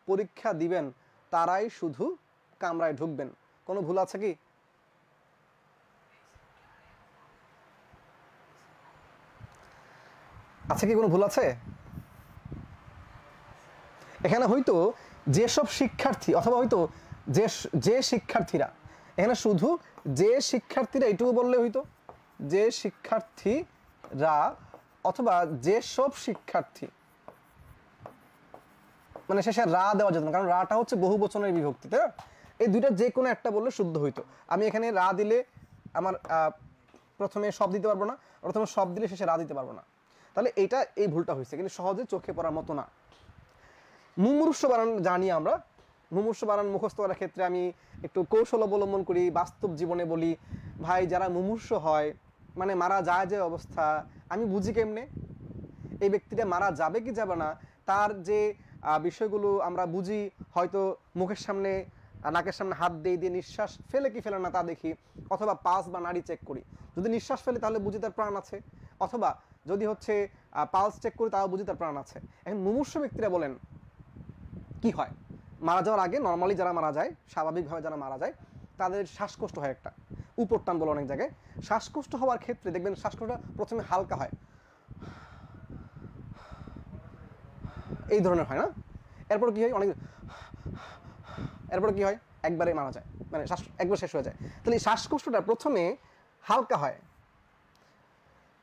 পরীক্ষা দিবেন তারাই শুধু কামরায় ঢুকবেন, কোনো ভুল আছে কি? আছে কি কোনো ভুল আছে? এখানে হয়তো যেসব শিক্ষার্থী, অথবা হয়তো যে শিক্ষার্থীরা, এখানে শুধু যে শিক্ষার্থীরা এটুকু বললে হয়তো, যে শিক্ষার্থীরা অথবা যেসব শিক্ষার্থী, মানে শেষে রা দেওয়া যেত না, কারণ রাটা হচ্ছে বহু বচনের বিভক্তি, তাই না? এই দুইটা যে কোনো একটা বললে শুদ্ধ হইতো। আমি এখানে রা দিলে আমার প্রথমে সব দিতে পারবো না, প্রথমে সব দিলে শেষে রা দিতে পারবো না, তাহলে এইটা এই ভুলটা হয়েছে, কিন্তু সহজে চোখে পড়ার মতো না। মুমূর্ষু বানান জানি আমরা, মুমূর্ষু বানান মুখস্থ করার ক্ষেত্রে আমি একটু কৌশল অবলম্বন করি, বাস্তব জীবনে বলি, ভাই যারা মুমূর্ষু হয়, মানে মারা যায় যে অবস্থা, আমি বুঝি কেমনে এই ব্যক্তিটা মারা যাবে কি যাবে না, তার যে বিষয়গুলো আমরা বুঝি, হয়তো মুখের সামনে নাকের সামনে হাত দিয়ে নিঃশ্বাস ফেলে কি ফেলে না তা দেখি, অথবা পালস বা নাড়ি চেক করি, যদি নিঃশ্বাস ফেলে তাহলে বুঝি তার প্রাণ আছে, অথবা যদি হচ্ছে পালস চেক করি তাও বুঝি তার প্রাণ আছে। এখন মুমূর্ষু ব্যক্তিরা বলেন কি হয়, মারা যাওয়ার আগে নর্মালি যারা মারা যায়, স্বাভাবিকভাবে যারা মারা যায়, তাদের শ্বাসকষ্ট হয়, একটা উপর টান বলে অনেক জায়গায়। শ্বাসকষ্ট হওয়ার ক্ষেত্রে দেখবেন শ্বাসকষ্টটা প্রথমে হালকা হয়, এই ধরনের হয় না, এরপর কি হয়, অনেক, এরপর কি হয়, একবারে মারা যায়, মানে শ্বাস একবার শেষ হয়ে যায়। তাহলে এই শ্বাসকষ্টটা প্রথমে হালকা হয়,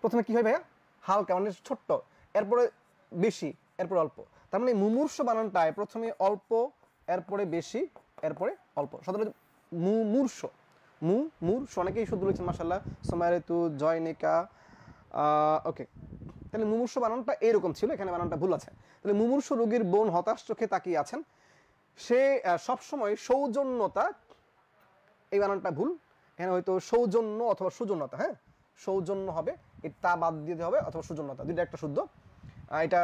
প্রথমে কি হয় ভাইয়া, হালকা মানে ছোট্ট, এরপরে বেশি, এরপরে অল্প। তার মানে মুমূর্ষ বানানটায় প্রথমে অল্প, এরপরে বেশি, এরপরে অল্প। সাধারণত মুমূর্ষ, মুমূর্ষ, অনেকেই শুদ্ধ লিখছেন মাশাআল্লাহ, সোমারেতু জয়নিকা, ওকে। তাহলে মুমূর্ষ বানানটা এরকম ছিল, এখানে বানানটা ভুল আছে। তাহলে মুমূর্ষ রোগীর বোন হতাশ চোখে তাকিয়ে আছেন, সে সবসময় সৌজন্যতা, এই বানানটা ভুল, এখানে হয়তো সৌজন্য অথবা সুজন্যতা, হ্যাঁ সৌজন্য হবে, তা বাদ দিতে হবে, অথবা সুজন্যতা, দুইটা একটা শুদ্ধ, এটা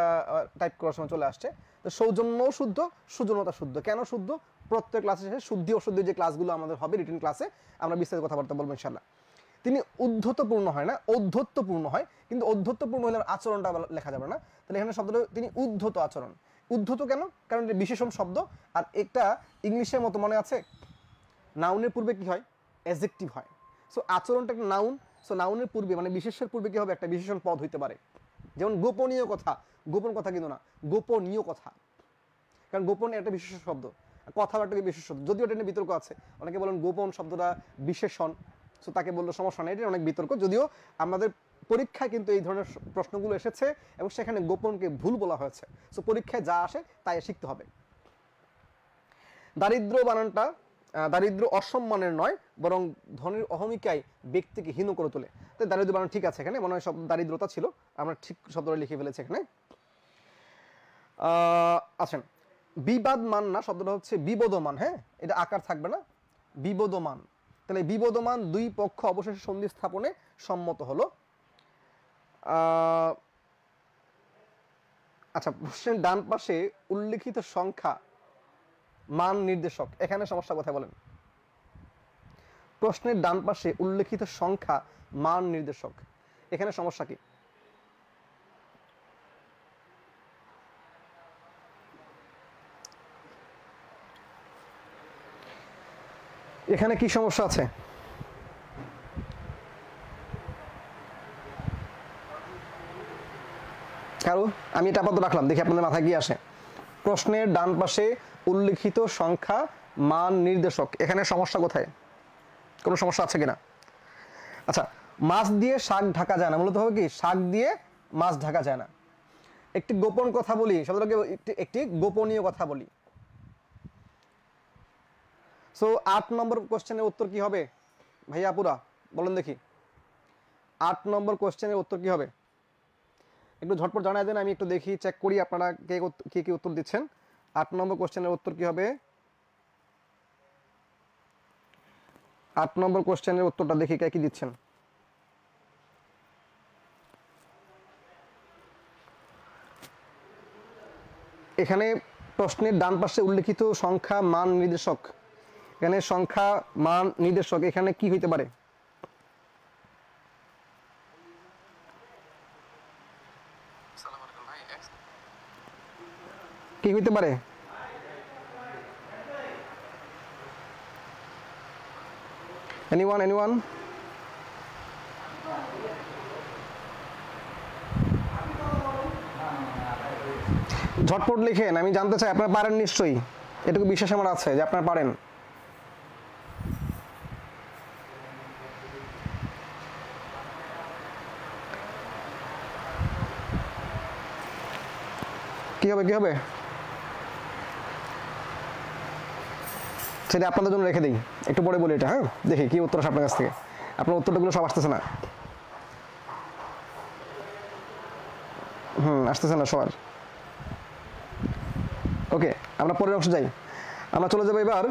টাইপ করার সময় চলে আসছে। তো সৌজন্যও শুদ্ধ, সুজন্যতা শুদ্ধ। কেন শুদ্ধ? প্রত্যেক ক্লাসে শেষে শুদ্ধি অশুদ্ধি যে ক্লাসগুলো আমাদের হবে রিটেন ক্লাসে, আমরা বিস্তারিত কথাবার্তা বলবো ইনশাআল্লাহ। তিনি উদ্ধতপূর্ণ হয় না, ঔদ্ধত্যপূর্ণ হয়, কিন্তু ঔদ্ধত্যপূর্ণ হলে আচরণটা লেখা যাবে না, তাহলে এখানে শব্দটা তিনি উদ্ধত আচরণ। উদ্ধত কেন? কারণ এটা বিশেষণ শব্দ, আর একটা ইংলিশের মতো মনে আছে, নাউনের পূর্বে কি হয়, অ্যাডজেক্টিভ হয়। সো আচরণটা একটা নাউন, সো নাউনের পূর্বে মানে বিশেষের পূর্বে কি হবে, একটা বিশেষণ পদ হইতে পারে। যেমন গোপনীয় কথা, গোপন কথা কিন্তু না, গোপনীয় কথা, কারণ গোপন একটা বিশেষ শব্দ, কথাবার্তাকে বিশেষ শব্দ, যদিও এটা নিয়ে বিতর্ক আছে, অনেকে বলেন গোপন শব্দটা বিশেষণ, সো তাকে বললো সমস্যা নেই, এটা অনেক বিতর্ক, যদিও আমাদের পরীক্ষায় কিন্তু এই ধরনের প্রশ্নগুলো এসেছে এবং সেখানে গোপনকে ভুল বলা হয়েছে। সো পরীক্ষায় যা আসে তাই শিখতে হবে। দারিদ্র বানানটা, দারিদ্র অসম্মানের নয়, বরং ধনের অহমিকায় ব্যক্তিকে হীন করে তোলে। তাই দারিদ্র বানান ঠিক আছে, এখানে মনে হয় শব্দ দারিদ্রতা ছিল, আমরা ঠিক শব্দটা লিখে ফেলেছি এখানে। আচ্ছা, বিবাদমান না, শব্দটা হচ্ছে বিবদমান, হ্যাঁ এটা আকার থাকবে না, বিবদমান। তাহলে বিবদমান দুই পক্ষ অবশেষে সন্ধি স্থাপনে সম্মত হলো। আচ্ছা, প্রশ্নের ডান পাশে উল্লেখিত সংখ্যা মান নির্দেশক, এখানে সমস্যা কোথায় বলেন? প্রশ্নের ডান পাশে উল্লেখিত সংখ্যা মান নির্দেশক, এখানে সমস্যা কি? এখানে কি সমস্যা আছে? কারো, আমি এটা আপাতত রাখলাম, দেখি আপনাদের মাথায় কি আসে। প্রশ্নের ডান পাশে উল্লেখিত সংখ্যা মান নির্দেশক, এখানে সমস্যা কোথায়? কোনো সমস্যা আছে কিনা? আচ্ছা, মাছ দিয়ে শাক ঢাকা যায় না, মূলত হবে কি শাক দিয়ে মাছ ঢাকা যায় না। একটি গোপন কথা বলি, শব্দটাকে একটি গোপনীয় কথা বলি। সো 8 নম্বর কোশ্চেনের উত্তর কি হবে ভাইয়া আপুরা, বলেন দেখি 8 নম্বর কোশ্চেনের উত্তর কি হবে? একটু ঝটপট জানাই দেন, আমি একটু দেখি, চেক করি আপনারা কে কি উত্তর দিচ্ছেন। 8 নম্বর কোশ্চেনের উত্তর কি হবে? 8 নম্বর কোশ্চেনের উত্তরটা দেখি কে কি দিচ্ছেন। এখানে প্রশ্নের ডান পাশে উল্লেখিত সংখ্যা মান নির্দেশক, এখানে সংখ্যা মান নির্দেশক এখানে কি হইতে পারে? কি হইতে পারে? এনিওয়ান? ঝটপট লিখেন, আমি জানতে চাই আপনারা পারেন নিশ্চয়ই, এটুকু বিশ্বাস আমার আছে যে আপনারা পারেন। কি হবে সেটা আপনাদের জন্য রেখে দিই, একটু পরে বলি এটা। হ্যাঁ, দেখি কি উত্তর আসে আপনার কাছ থেকে। আপনার উত্তরগুলো সব আসতেছে না, আসতেছে না সবার। ওকে, আমরা পরের অংশ যাই। আমরা চলে যাবো এবার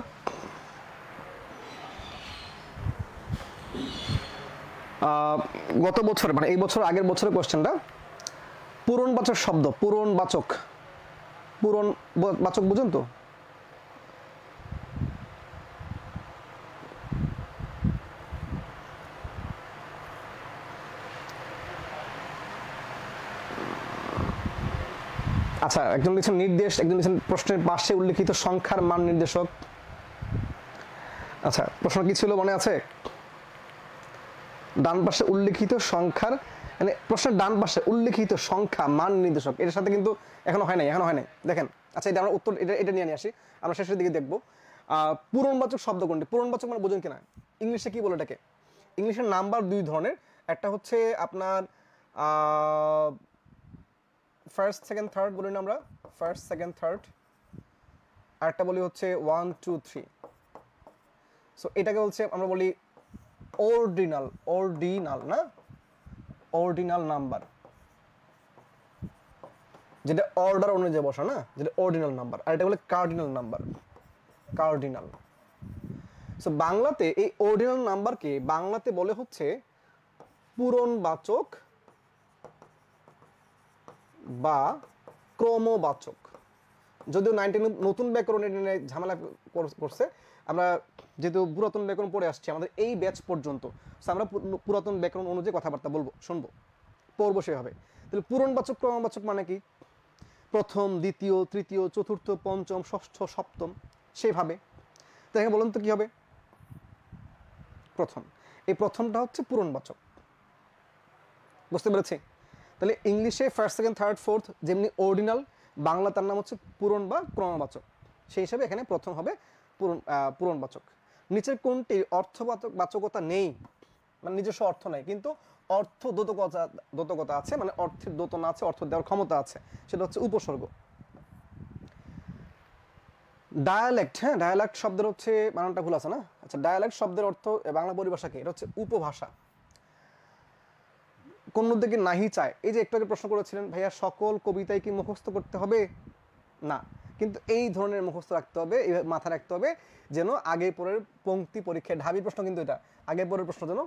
গত বছর, মানে এই বছর আগের বছরের কোশ্চেনটা। পূরণবাচক শব্দ, পূরণবাচক বুঝুন তো? আচ্ছা, একজন লিখছেন নির্দেশ, একজন লিখছেন প্রশ্নের পাশে উল্লেখিত সংখ্যার মান নির্দেশক। আচ্ছা, প্রশ্ন কি ছিল মনে আছে? ডান পাশে উল্লেখিত সংখ্যার, মানে প্রশ্নের ডান পাশে উল্লেখিত সংখ্যা মান নির্দেশক, এর সাথে কিন্তু এখনো হয় নাই দেখেন। আচ্ছা, এটা আমরা উত্তর এটা নিয়ে আসি, আমরা শেষের দিকে দেখবো। পূরণবাচক শব্দ কোনটি? পূরণবাচক মানে বুঝুন কিনা, ইংলিশে কি বলে এটাকে? ইংলিশের নাম্বার দুই ধরনের, একটা হচ্ছে আপনার ফার্স্ট সেকেন্ড থার্ড বলি না আমরা, ফার্স্ট সেকেন্ড থার্ড, আর একটা বলি হচ্ছে 1 2 3। সো এটাকে বলছে আমরা বলি অর্ডিনাল নাম্বার, যেটা অর্ডার অনুযায়ী বসা না, যেটা অর্ডিনাল নাম্বার। আর এটা বলে কার্ডিনাল নাম্বার, কার্ডিনাল। সো বাংলাতে এই অর্ডিনাল নাম্বারকে বাংলাতে বলে হচ্ছে পূরণবাচক বা ক্রমবাচক। যদিও 19 নতুন ব্যাকরণ নিয়ে ঝামেলা করছে, আমরা যেহেতু পুরাতন ব্যাকরণ পড়ে আসছি আমাদের এই ব্যাচ পর্যন্ত, আমরা পুরাতন ব্যাকরণ অনুযায়ী কথাবার্তা পড়বো সেভাবে। তাহলে পূরণবাচক ক্রমবাচক মানে কি? প্রথম, দ্বিতীয়, তৃতীয়, চতুর্থ, পঞ্চম, ষষ্ঠ, সপ্তম, সেইভাবে। তাই বলুন তো কি হবে? প্রথম। এই প্রথমটা হচ্ছে পূরণবাচক, বুঝতে পেরেছি? তাহলে ইংলিশে ফার্স্ট সেকেন্ড থার্ড ফোর্থ যেমনি অর্ডিনাল, বাংলা তার নাম হচ্ছে পূরণ বা ক্রমবাচক, সেই হিসাবে এখানে প্রথম হবে পূরণবাচক। নিচের কোনটি অর্থবাচকতা নেই, মানে নিজস্ব অর্থ নেই কিন্তু অর্থ দ্যোতকতা আছে, মানে অর্থের দ্যোতনা আছে, অর্থ দেওয়ার ক্ষমতা আছে, সেটা হচ্ছে উপসর্গ। ডায়ালেক্ট, হ্যাঁ, ডায়ালেক্ট শব্দের হচ্ছে বানানটা ভুল আছে না? আচ্ছা, ডায়ালেক্ট শব্দের অর্থ বাংলা পরিভাষা কি? এটা হচ্ছে উপভাষা। কোন দিকে নাহি চায়, এই যে একটু আগে প্রশ্ন করেছিলেন ভাইয়া সকল কবিতায় কি মুখস্থ করতে হবে? না, কিন্তু এই ধরনের মুখস্থ রাখতে হবে, এই মাথায় রাখতে হবে যেন আগে পরের পংক্তি পরীক্ষায় ঢাবি প্রশ্ন, কিন্তু এটা আগে পরের প্রশ্ন যেন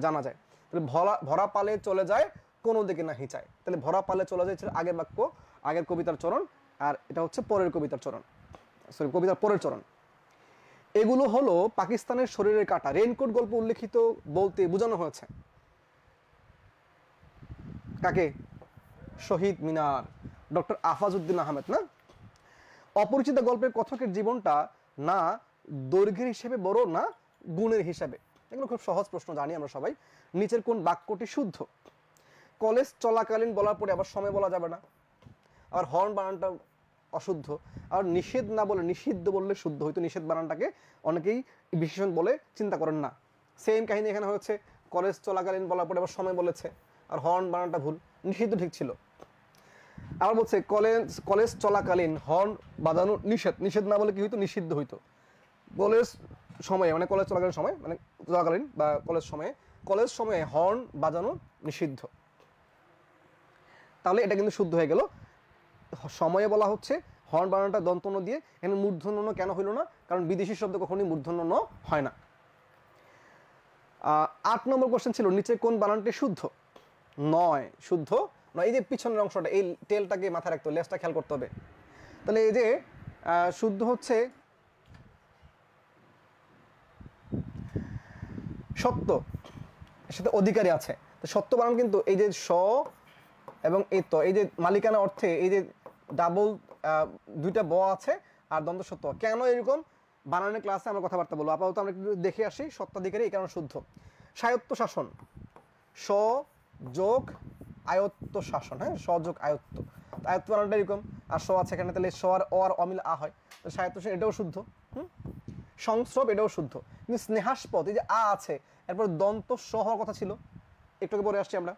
জানা যায়। তাহলে ভরা পালে চলে যায় কোনো দিকে না হিচায়। তাহলে ভরা পালে চলে যায় আগের বাক্য, আগের কবিতার চরণ, আর এটা হচ্ছে পরের কবিতার চরণ, সরি কবিতার পরের চরণ। এগুলো হলো পাকিস্তানের শরীরের কাটা। রেইনকোট গল্প উল্লেখিত বলতে বোঝানো হয়েছে কাকে? শহীদ মিনার, ডক্টর আফাজউদ্দিন আহমেদ না? অপরিচিত গল্পের কথকের জীবনটা না দৈর্ঘ্যের হিসেবে বড় না গুণের হিসাবে? এগুলো খুব সহজ প্রশ্ন, জানি আমরা সবাই। নিচের কোন বাক্যটি শুদ্ধ? কলেজ চলাকালীন বলার পরে আবার সময় বলা যাবে না, আবার হর্ন বানানটা অশুদ্ধ, আর নিষেধ না বলে নিষিদ্ধ বললে শুদ্ধ হয়তো। নিষেধ বানানটাকে অনেকেই বিশেষণ বলে চিন্তা করেন না। সেম কাহিনী এখানে হচ্ছে, কলেজ চলাকালীন বলার পরে আবার সময় বলেছে, আর হর্ন বানানটা ভুল, নিষিদ্ধ ঠিক ছিল। আবার বলছে কলেজ চলাকালীন হর্ন বাজানো নিষেধ, নিষেধ না বলে কি হইতো? নিষিদ্ধ হইতো। কলেজ সময়ে মানে কলেজ চলাকালীন সময় মানে চলাকালীন বা কলেজ সময়ে হর্ন বাজানো নিষিদ্ধ, তাহলে এটা কিন্তু শুদ্ধ হয়ে গেল। সময়ে বলা হচ্ছে, হর্ন বানানটা দন্তন্য দিয়ে, এখানে মূর্ধন্য ন কেন হইল না? কারণ বিদেশি শব্দ কখনোই মূর্ধন্য ন হয় না। 8 নম্বর কোশ্চেন ছিল, নিচে কোন বানানটি শুদ্ধ? নয়, শুদ্ধ নয়। এই যে পিছনের অংশটা, এই টেলটাকে মাথায় রাখতে হবে, লেজটা খেয়াল করতে হবে। তাহলে এই যে শুদ্ধ হচ্ছে সত্য, এর সাথে অধিকারী আছে। তো সত্য বানান কিন্তু এই যে স এবং এই তো, এই যে মালিকানা অর্থে এই যে ডাবল দুইটা ব আছে আর দ্বন্দ্ব সত্য। কেন এরকম বানানের ক্লাসে আমরা কথাবার্তা বলবো। আপাতত আমরা একটু দেখে আসি সত্ত্বাধিকারী এই কারণে শুদ্ধ। স্বায়ত্ত শাসন, স যোগ আয়ত্ত শাসন, হ্যাঁ, স যোগ আয়ত্ত, আয়ত্ত বানানটা এরকম, আর স আছে এখানে, তাহলে স আর অ আর অমিল আ হয়, তো স্বায়ত্ত শাসন এটাও শুদ্ধ। সংস্রব এটাও শুদ্ধ। কিন্তু স্নেহাস্পদ, এই যে আ আছে, এরপর দন্ত স হওয়ার কথা ছিল, একটু আগে পরে আসছি আমরা,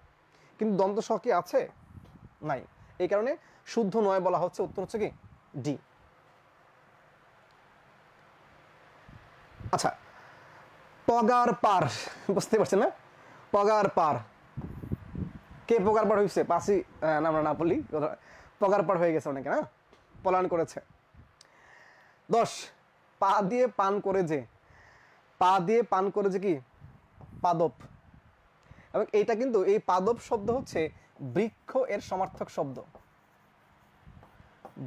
কিন্তু দন্ত স কি আছে? নাই, এই কারণে শুদ্ধ নয় বলা হচ্ছে। উত্তর হচ্ছে কি ডি। আচ্ছা, পগার পার, বুঝতে পারছেন না? পগার পার, কে পগার পার হয়েছে? পাঁচই আমরা না বলি, পগার পার হয়ে গেছে অনেকে, না পলায়ন করেছে। 10, পা দিয়ে পান করে যে, পা দিয়ে পান করে যে কি? পাদপ। এবং এইটা কিন্তু, এই পাদপ শব্দ হচ্ছে বৃক্ষ এর সমার্থক শব্দ।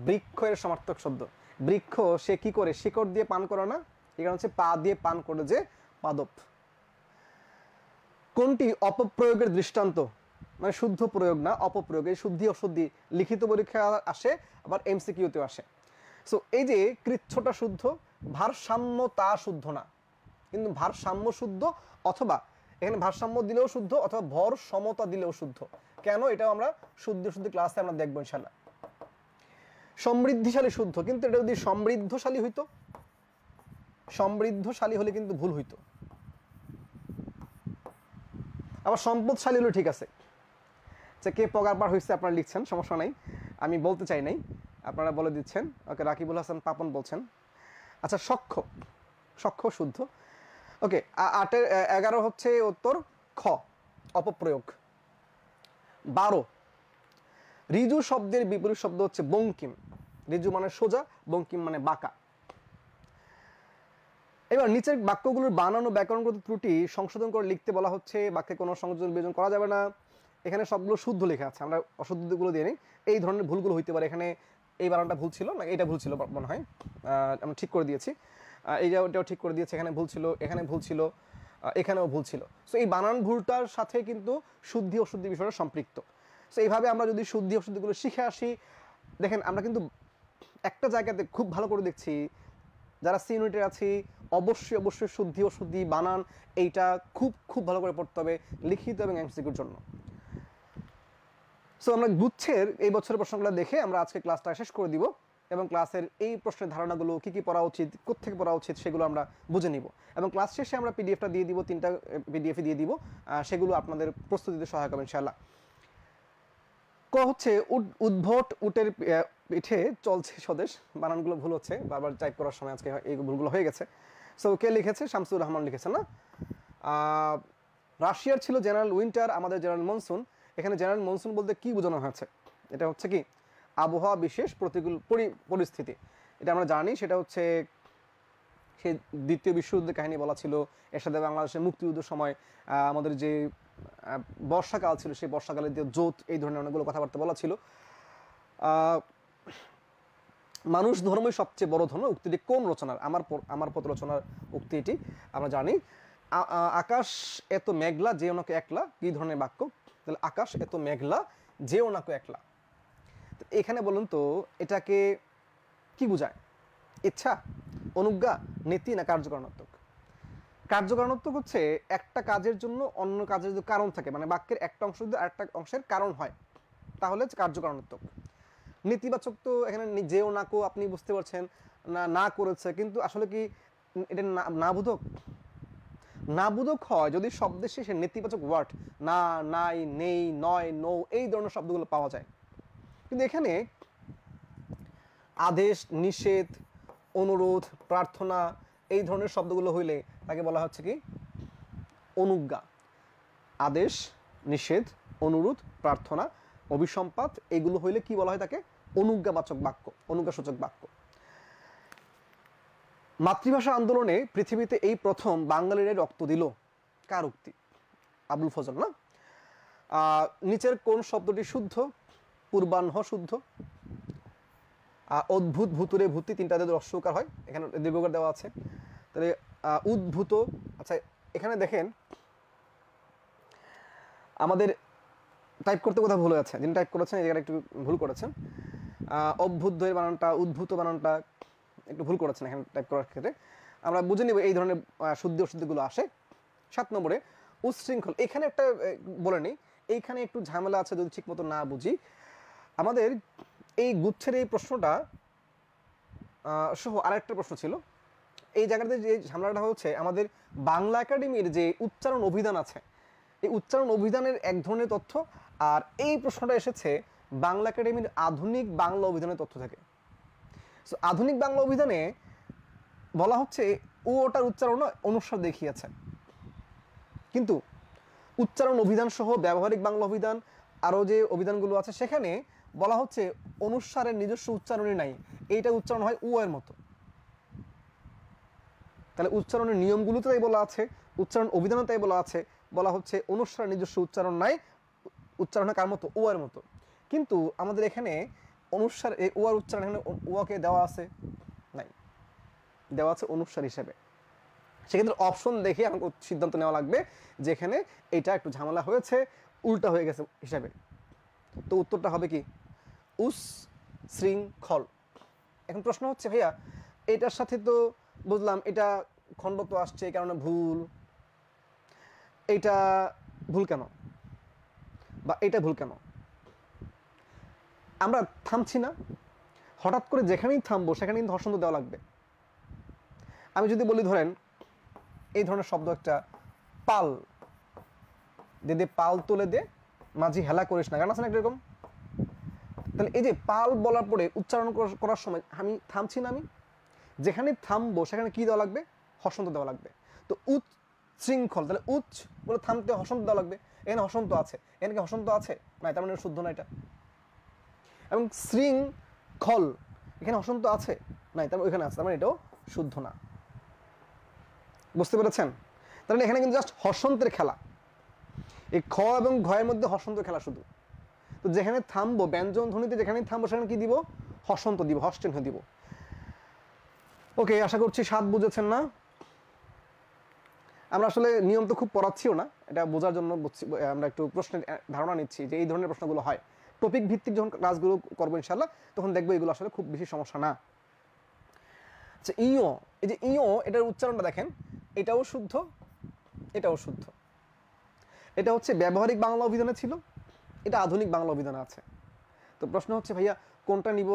বৃক্ষ এর সমার্থক শব্দ। বৃক্ষ সে কি করে? শিকড় দিয়ে পান করে না, এই কারণ হচ্ছে পা দিয়ে পান করে যে পাদপ। কোনটি অপপ্রয়োগের দৃষ্টান্ত? মানে শুদ্ধ প্রয়োগ না, অপপ্রয়োগ। এই শুদ্ধি অশুদ্ধি লিখিত পরীক্ষা আসে, আবার এমসিকিউতেও আসে। সো এই যে কৃচ্ছটা শুদ্ধ, ভারসাম্যতা শুদ্ধ না, কিন্তু ভারসাম্য শুদ্ধ, অথবা এখানে ভারসাম্য দিলেও শুদ্ধ, অথবা ভর সমতা দিলেও শুদ্ধ। কেন? এটাও আমরা শুদ্ধ ক্লাসে আমরা দেখবো ইনশাল্লাহ। সমৃদ্ধিশালী শুদ্ধ, কিন্তু এটা যদি সমৃদ্ধশালী হইতো, সমৃদ্ধশালী হলে কিন্তু ভুল হইতো। আবার সম্পদশালী হলে ঠিক আছে। যে কে পগার পার হয়েছে আপনারা লিখছেন, সমস্যা নাই, আমি বলতে চাই নাই, আপনারা বলে দিচ্ছেন। ওকে, রাকিবুল হাসান পাপন বলছেন। আচ্ছা, সখ্য, সখ্য শুদ্ধ। ওকে, 8-এর 11 হচ্ছে উত্তর খ, অপপ্রয়োগ। 12, ঋজু শব্দের বিপরীত শব্দ হচ্ছে বঙ্কিম। ঋজু মানে সোজা, বঙ্কিম মানে বাঁকা। এবার নিচের বাক্যগুলোর বানান ও ব্যাকরণগত ত্রুটি সংশোধন করে লিখতে বলা হচ্ছে। বাক্যে কোনো সংযোজন বিয়োজন করা যাবে না। এখানে সবগুলো শুদ্ধ লেখা আছে, আমরা অশুদ্ধগুলো দিয়ে নিই। এই ধরনের ভুলগুলো হইতে পারে, এখানে এই বানানটা ভুল ছিল না, এটা ভুল ছিল মনে হয়, আমরা ঠিক করে দিয়েছি। এইটাও ঠিক করে দিয়েছি, এখানে ভুল ছিল, এখানে ভুল ছিল, এখানেও ভুল ছিল। সো এই বানান ভুলটার সাথে কিন্তু শুদ্ধি অশুদ্ধি বিষয়টা সম্পৃক্ত। সো এইভাবে আমরা যদি শুদ্ধি অশুদ্ধিগুলো শিখে আসি, দেখেন আমরা কিন্তু একটা জায়গাতে খুব ভালো করে দেখছি, যারা সি ইউনিটে আছি অবশ্যই অবশ্যই শুদ্ধি অশুদ্ধি বানান এইটা খুব ভালো করে পড়তে হবে লিখিত এবং এমসিকিউর জন্য। সো আমরা গুচ্ছের এই বছরের প্রশ্নগুলো দেখে আমরা আজকে ক্লাসটা শেষ করে দিব, এবং ক্লাসের এই প্রশ্নের ধারণাগুলো কী পড়া উচিত, কোত্থেকে পড়া উচিত, সেগুলো আমরা বুঝে নিব। এবং ক্লাস শেষে আমরা পিডিএফটা দিয়ে দিব, 3টা পিডিএফ দিয়ে দিব, সেগুলো আপনাদের প্রস্তুতিতে সহায়ক হবে ইনশাআল্লাহ। ক হচ্ছে উদ্ভট উটের পিঠে চলছে স্বদেশ। বানানগুলো ভুল হচ্ছে, বারবার টাইপ করার সময় আজকে এই ভুলগুলো হয়ে গেছে। সো কে লিখেছে? শামসুর রহমান লিখেছে না? রাশিয়ার ছিল জেনারেল উইন্টার, আমাদের জেনারেল মনসুন। এখানে জেনারেল মনসুন বলতে কি বোঝানো হয়েছে? এটা হচ্ছে কি আবহাওয়া বিশেষ প্রতিকূল পরিস্থিতি, এটা আমরা জানি। সেটা হচ্ছে সেই দ্বিতীয় বিশ্বযুদ্ধের কাহিনী বলা ছিল, এর সাথে বাংলাদেশের মুক্তিযুদ্ধের সময় আমাদের যে বর্ষাকাল ছিল, সেই বর্ষাকালে যে জোত, এই ধরনের অনেকগুলো কথাবার্তা বলা ছিল। মানুষ ধর্মই সবচেয়ে বড় ধর্ম, উক্তিটি কোন রচনার? আমার পথ রচনার উক্তি এটি, আমরা জানি। আকাশ এত মেঘলা যে ওনাকে একলা, কি ধরনের বাক্য? তাহলে আকাশ এত মেঘলা যে ওনাকে একলা। এখানে বলুন তো এটাকে কি বোঝায়? ইচ্ছা, অনুজ্ঞা, নীতি না কার্যকারণাত্মক? কার্যকারণাত্মক হচ্ছে একটা কাজের জন্য অন্য কাজের যদি কারণ থাকে, মানে বাক্যের একটা অংশ যদি আরেকটা অংশের কারণ হয়, তাহলে কার্যকারণাত্মক। নেতিবাচক তো এখানে যেও না কো, আপনি বুঝতে পারছেন না করেছে, কিন্তু আসলে কি এটা না বোধক? না বোধক হয় যদি শব্দের শেষে নেতিবাচক ওয়ার্ড না, নাই, নেই, নয়, নো এই ধরনের শব্দগুলো পাওয়া যায়। কিন্তু এখানে আদেশ, নিষেধ, অনুরোধ, প্রার্থনা এই ধরনের শব্দগুলো হইলে তাকে বলা হচ্ছে কি? অনুজ্ঞা। আদেশ, নিষেধ, অনুরোধ, প্রার্থনা, অভিসম্পাত এগুলো হইলে কি বলা হয় তাকে? অনুজ্ঞাবাচক বাক্য, অনুজ্ঞাসূচক বাক্য। মাতৃভাষা আন্দোলনে পৃথিবীতে এই প্রথম বাঙালিরা রক্ত দিল, কার উক্তি? আবুল ফজল না? নিচের কোন শব্দটি শুদ্ধ? পূর্বাহ্ন শুদ্ধ। অদ্ভুত, ভূতুরে, ভূতি তিনটাতে রস্যকার হয়, এখানে দীর্ঘকার দেওয়া আছে। তাহলে উদ্ভূত, আচ্ছা এখানে দেখেন আমাদের টাইপ করতে কোথাও ভুল হয়েছে, যিনি টাইপ করেছেন এই জায়গাটা একটু ভুল করেছেন। অভ্যুদয়ের বানানটা, উদ্ভূত বানানটা একটু ভুল করেছেন এখানে টাইপ করার ক্ষেত্রে। আমরা বুঝে নিব এই ধরনের শুদ্ধি অশুদ্ধিগুলো আসে। 7 নম্বরে উচ্ছৃঙ্খল, এখানে একটা বলে নিই, এইখানে একটু ঝামেলা আছে যদি ঠিক মতো না বুঝি। আমাদের এই গুচ্ছের এই প্রশ্নটা সহ আরেকটা প্রশ্ন ছিল। এই জায়গাতে যে ঝামেলাটা হচ্ছে, আমাদের বাংলা একাডেমির যে উচ্চারণ অভিধান আছে, এই উচ্চারণ অভিধানের এক ধরনের তথ্য, আর এই প্রশ্নটা এসেছে বাংলা একাডেমির আধুনিক বাংলা অভিধানের তথ্য থেকে। সো আধুনিক বাংলা অভিধানে বলা হচ্ছে ওটার উচ্চারণ অনুসার দেখিয়েছে, কিন্তু উচ্চারণ অভিধান সহ ব্যবহারিক বাংলা অভিধান আরও যে অভিধানগুলো আছে সেখানে বলা হচ্ছে অনুসারের নিজস্ব উচ্চারণই নাই, এইটা উচ্চারণ হয় উ এর মতো। তাহলে উচ্চারণের নিয়মগুলোতে তাই বলা আছে, উচ্চারণ অভিধানে তাই বলা আছে, বলা হচ্ছে অনুসারের নিজস্ব উচ্চারণ নাই, উচ্চারণ কার মতো? ও এর মতো। কিন্তু আমাদের এখানে অনুসার, এই ও আর উচ্চারণ এখানে ওকে দেওয়া আছে নাই, দেওয়া আছে অনুসার হিসেবে। সেক্ষেত্রে অপশন দেখে আমাকে সিদ্ধান্ত নেওয়া লাগবে যেখানে এটা একটু ঝামেলা হয়েছে, উল্টা হয়ে গেছে হিসাবে। তো উত্তরটা হবে কি? উচ্ছৃঙ্খল। এখন প্রশ্ন হচ্ছে ভাইয়া এটার সাথে তো বুঝলাম এটা খণ্ড তো আসছে, এই কারণে ভুল, এইটা ভুল কেন, বা এটা ভুল কেন? আমরা থামছি না, হঠাৎ করে যেখানেই থামবো সেখানে কিন্তু হর্ষন্ত দেওয়া লাগবে। আমি যদি বলি ধরেন এই ধরনের শব্দ একটা, পাল দে দে পাল তোলে দে মাঝি হেলা করিস না, গান আছে না এরকম? তাহলে এই যে পাল বলার পরে উচ্চারণ করার সময় আমি থামছি না, আমি যেখানে থামবো সেখানে কি দেওয়া লাগবে? হর্ষন্ত দেওয়া লাগবে। তো উচ্ছৃঙ্খল, তাহলে উচ্চ বলে থামতে হর্ষন্ত দেওয়া লাগবে। এখানে হর্ষন্ত আছে, এখানে কি হর্ষন্ত আছে? না, তার মানে শুদ্ধ না এটা। এবং শৃঙ্খল, এখানে হর্ষন্ত আছে? নাই, তার ওইখানে আছে, তার মানে এটাও শুদ্ধ না। বুঝতে পেরেছেন? তার মানে এখানে কিন্তু জাস্ট হর্ষন্তের খেলা, এই খ এবং ঘয়ের মধ্যে হর্ষন্তের খেলা শুধু। তো যেখানে থামবো, ব্যঞ্জন ধ্বনিতে যেখানে থামবো সেখানে কি দিব? হর্ষন্ত দিব, হর্ষচিহ্ন দিব। ওকে, আশা করছি 7 বুঝেছেন না? আমরা আসলে নিয়ম তো খুব পড়াচ্ছিও না, এটা বোঝার জন্য আমরা একটু প্রশ্নের ধারণা নিচ্ছি যে এই ধরনের প্রশ্নগুলো হয়। টপিক ভিত্তিক যখন ক্লাসগুলো করবো ইনশাল্লাহ তখন দেখবো এগুলো আসলে খুব বেশি সমস্যা না। আচ্ছা ইও, এই যে ইও এটার উচ্চারণটা দেখেন, এটাও শুদ্ধ, এটাও শুদ্ধ। এটা হচ্ছে ব্যবহারিক বাংলা অভিধানে ছিল, এটা আধুনিক বাংলা অভিধানে আছে। তো প্রশ্ন হচ্ছে ভাইয়া কোনটা নিব?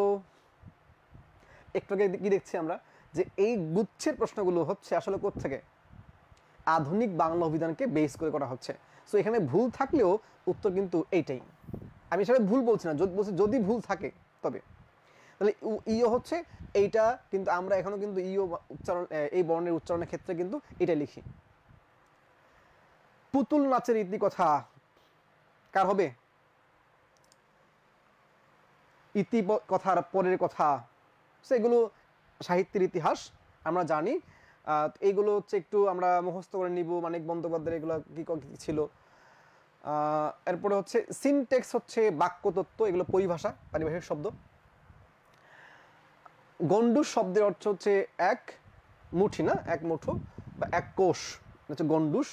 একটু আগে কি দেখছি আমরা যে এই গুচ্ছের প্রশ্নগুলো হচ্ছে আসলে কোত্থেকে? আধুনিক বাংলা অভিধানকে বেস করে করা হচ্ছে। সো এখানে ভুল থাকলেও উত্তর কিন্তু এইটাই। আমি সেটা ভুল বলছি না, বলছি যদি ভুল থাকে তবে। তাহলে ইও হচ্ছে এইটা, কিন্তু আমরা এখনো কিন্তু ইও উচ্চারণ, এই বর্ণের উচ্চারণের ক্ষেত্রে কিন্তু এটা লিখি। পুতুল নাচের ইতিকথা কার হবে? ইতি কথার পরের কথা, সেগুলো সাহিত্যের ইতিহাস আমরা জানি। এইগুলো হচ্ছে একটু আমরা মুখস্থ করে নিব, মানিক বন্দ্যোপাধ্যায়ের এগুলো কি ছিল। এরপরে হচ্ছে সিনটেক্স হচ্ছে বাক্যতত্ত্ব, এগুলো পরিভাষা, পারিভাষিক শব্দ। গন্ডুস শব্দের অর্থ হচ্ছে এক মুঠি, না এক মুঠো বা এক কোষ, হচ্ছে গন্ডুস।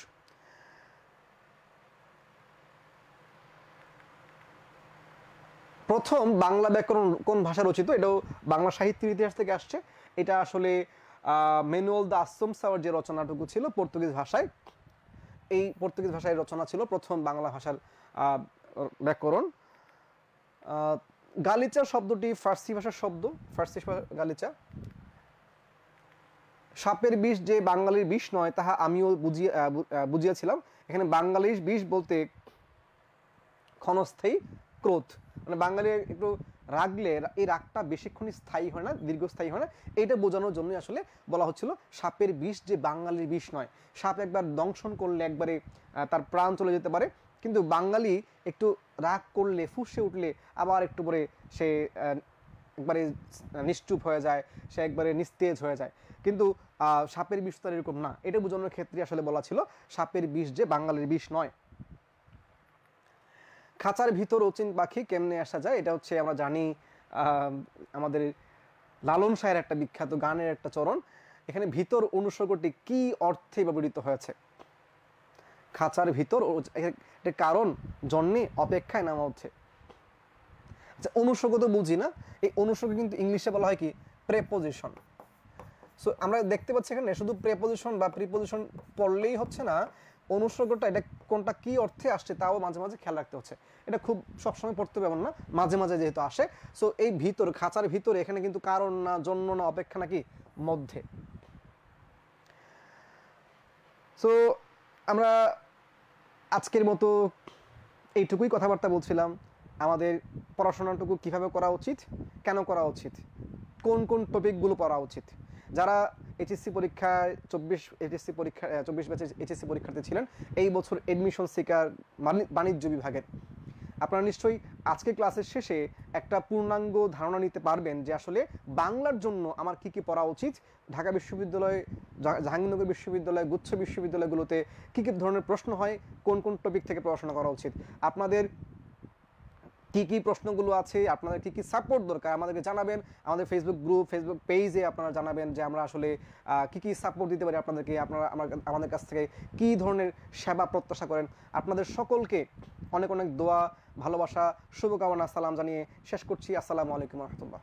প্রথম বাংলা ব্যাকরণ কোন ভাষা রচিত, এটাও বাংলা সাহিত্যের ইতিহাস থেকে আসছে। এটা আসলে ম্যানুয়াল দ্য আসুমসাওয়ার যে রচনাটুকু ছিল পর্তুগিজ ভাষায়, এই পর্তুগিজ ভাষায় রচনা ছিল প্রথম বাংলা ভাষার ব্যাকরণ। গালিচা শব্দটি ফার্সি ভাষার শব্দ, ফার্সি গালিচা। সাপের বিষ যে বাঙালির বিষ নয় তাহা আমিও বুঝিয়াছিলাম। এখানে বাঙালির বিষ বলতে ক্ষণস্থায়ী ক্রোধ, মানে বাঙালি একটু রাগলে এই রাগটা বেশিক্ষণ স্থায়ী হয় না, দীর্ঘস্থায়ী হয় না, এইটা বোঝানোর জন্যই আসলে বলা হচ্ছিল সাপের বিষ যে বাঙালির বিষ নয়। সাপ একবার দংশন করলে একবারে তার প্রাণ চলে যেতে পারে, কিন্তু বাঙালি একটু রাগ করলে, ফুঁসে উঠলে আবার একটু পরে সে একবারে নিশ্চুপ হয়ে যায়, সে একবারে নিস্তেজ হয়ে যায়। কিন্তু সাপের বিষ তো এরকম না, এটা বোঝানোর ক্ষেত্রে আসলে বলা ছিল সাপের বিষ যে বাঙালির বিষ নয়। খাঁচার ভিতর অচিন পাখি কেমনে আসা যায়, এটা হচ্ছে আমরা জানি আমাদের লালন শাহের একটা বিখ্যাত গানের একটা চরণ। এখানে ভিতর অনুসর্গটি কি অর্থে ব্যবহৃত হয়েছে? খাঁচার ভিতর, এর কারণ জন্যে অপেক্ষায় নামা হচ্ছে। আচ্ছা, অনুসর্গ তো বুঝি না, এই অনুসর্গ কিন্তু ইংলিশে বলা হয় কি প্রেপোজিশন। সো আমরা দেখতে পাচ্ছি এখানে শুধু প্রেপোজিশন বা প্রিপোজিশন পড়লেই হচ্ছে না, অনুসর্গটা এটা কোনটা কি অর্থে আসছে তাও মাঝে মাঝে খেয়াল রাখতে হচ্ছে। এটা খুব সবসময় পড়তে পারবেন না, মাঝে মাঝে যেহেতু আসে। সো এই ভিতর, খাঁচার ভিতরে, এখানে কিন্তু কারণ না, জন্য না, অপেক্ষা নাকি মধ্যে। সো আমরা আজকের মতো এইটুকুই কথাবার্তা বলছিলাম। আমাদের পড়াশোনাটুকু কিভাবে করা উচিত, কেন করা উচিত, কোন কোন টপিকগুলো পড়া উচিত। যারা এইচএসসি পরীক্ষায় 24 ব্যাচের এইচএসসি পরীক্ষার্থী ছিলেন, এই বছর এডমিশন সিকার বাণিজ্য বিভাগের, আপনারা নিশ্চয়ই আজকের ক্লাসের শেষে একটা পূর্ণাঙ্গ ধারণা নিতে পারবেন যে আসলে বাংলার জন্য আমার কি কি পড়া উচিত, ঢাকা বিশ্ববিদ্যালয়, জাহাঙ্গীরনগর বিশ্ববিদ্যালয়, গুচ্ছ বিশ্ববিদ্যালয়গুলোতে কী কী ধরনের প্রশ্ন হয়, কোন কোন টপিক থেকে পড়াশোনা করা উচিত, আপনাদের কি কি প্রশ্নগুলো আছে, আপনাদের কি কি সাপোর্ট দরকার আমাদেরকে জানাবেন। আমাদের ফেসবুক গ্রুপ, ফেসবুক পেজে আপনারা জানাবেন যে আমরা আসলে কি কি সাপোর্ট দিতে পারি আপনাদেরকে, আপনারা আমাদের কাছ থেকে কি ধরনের সেবা প্রত্যাশা করেন। আপনাদের সকলকে অনেক অনেক দোয়া, ভালোবাসা, শুভকামনা, সালাম জানিয়ে শেষ করছি। আসসালামু আলাইকুম রহমতুল্লাহ।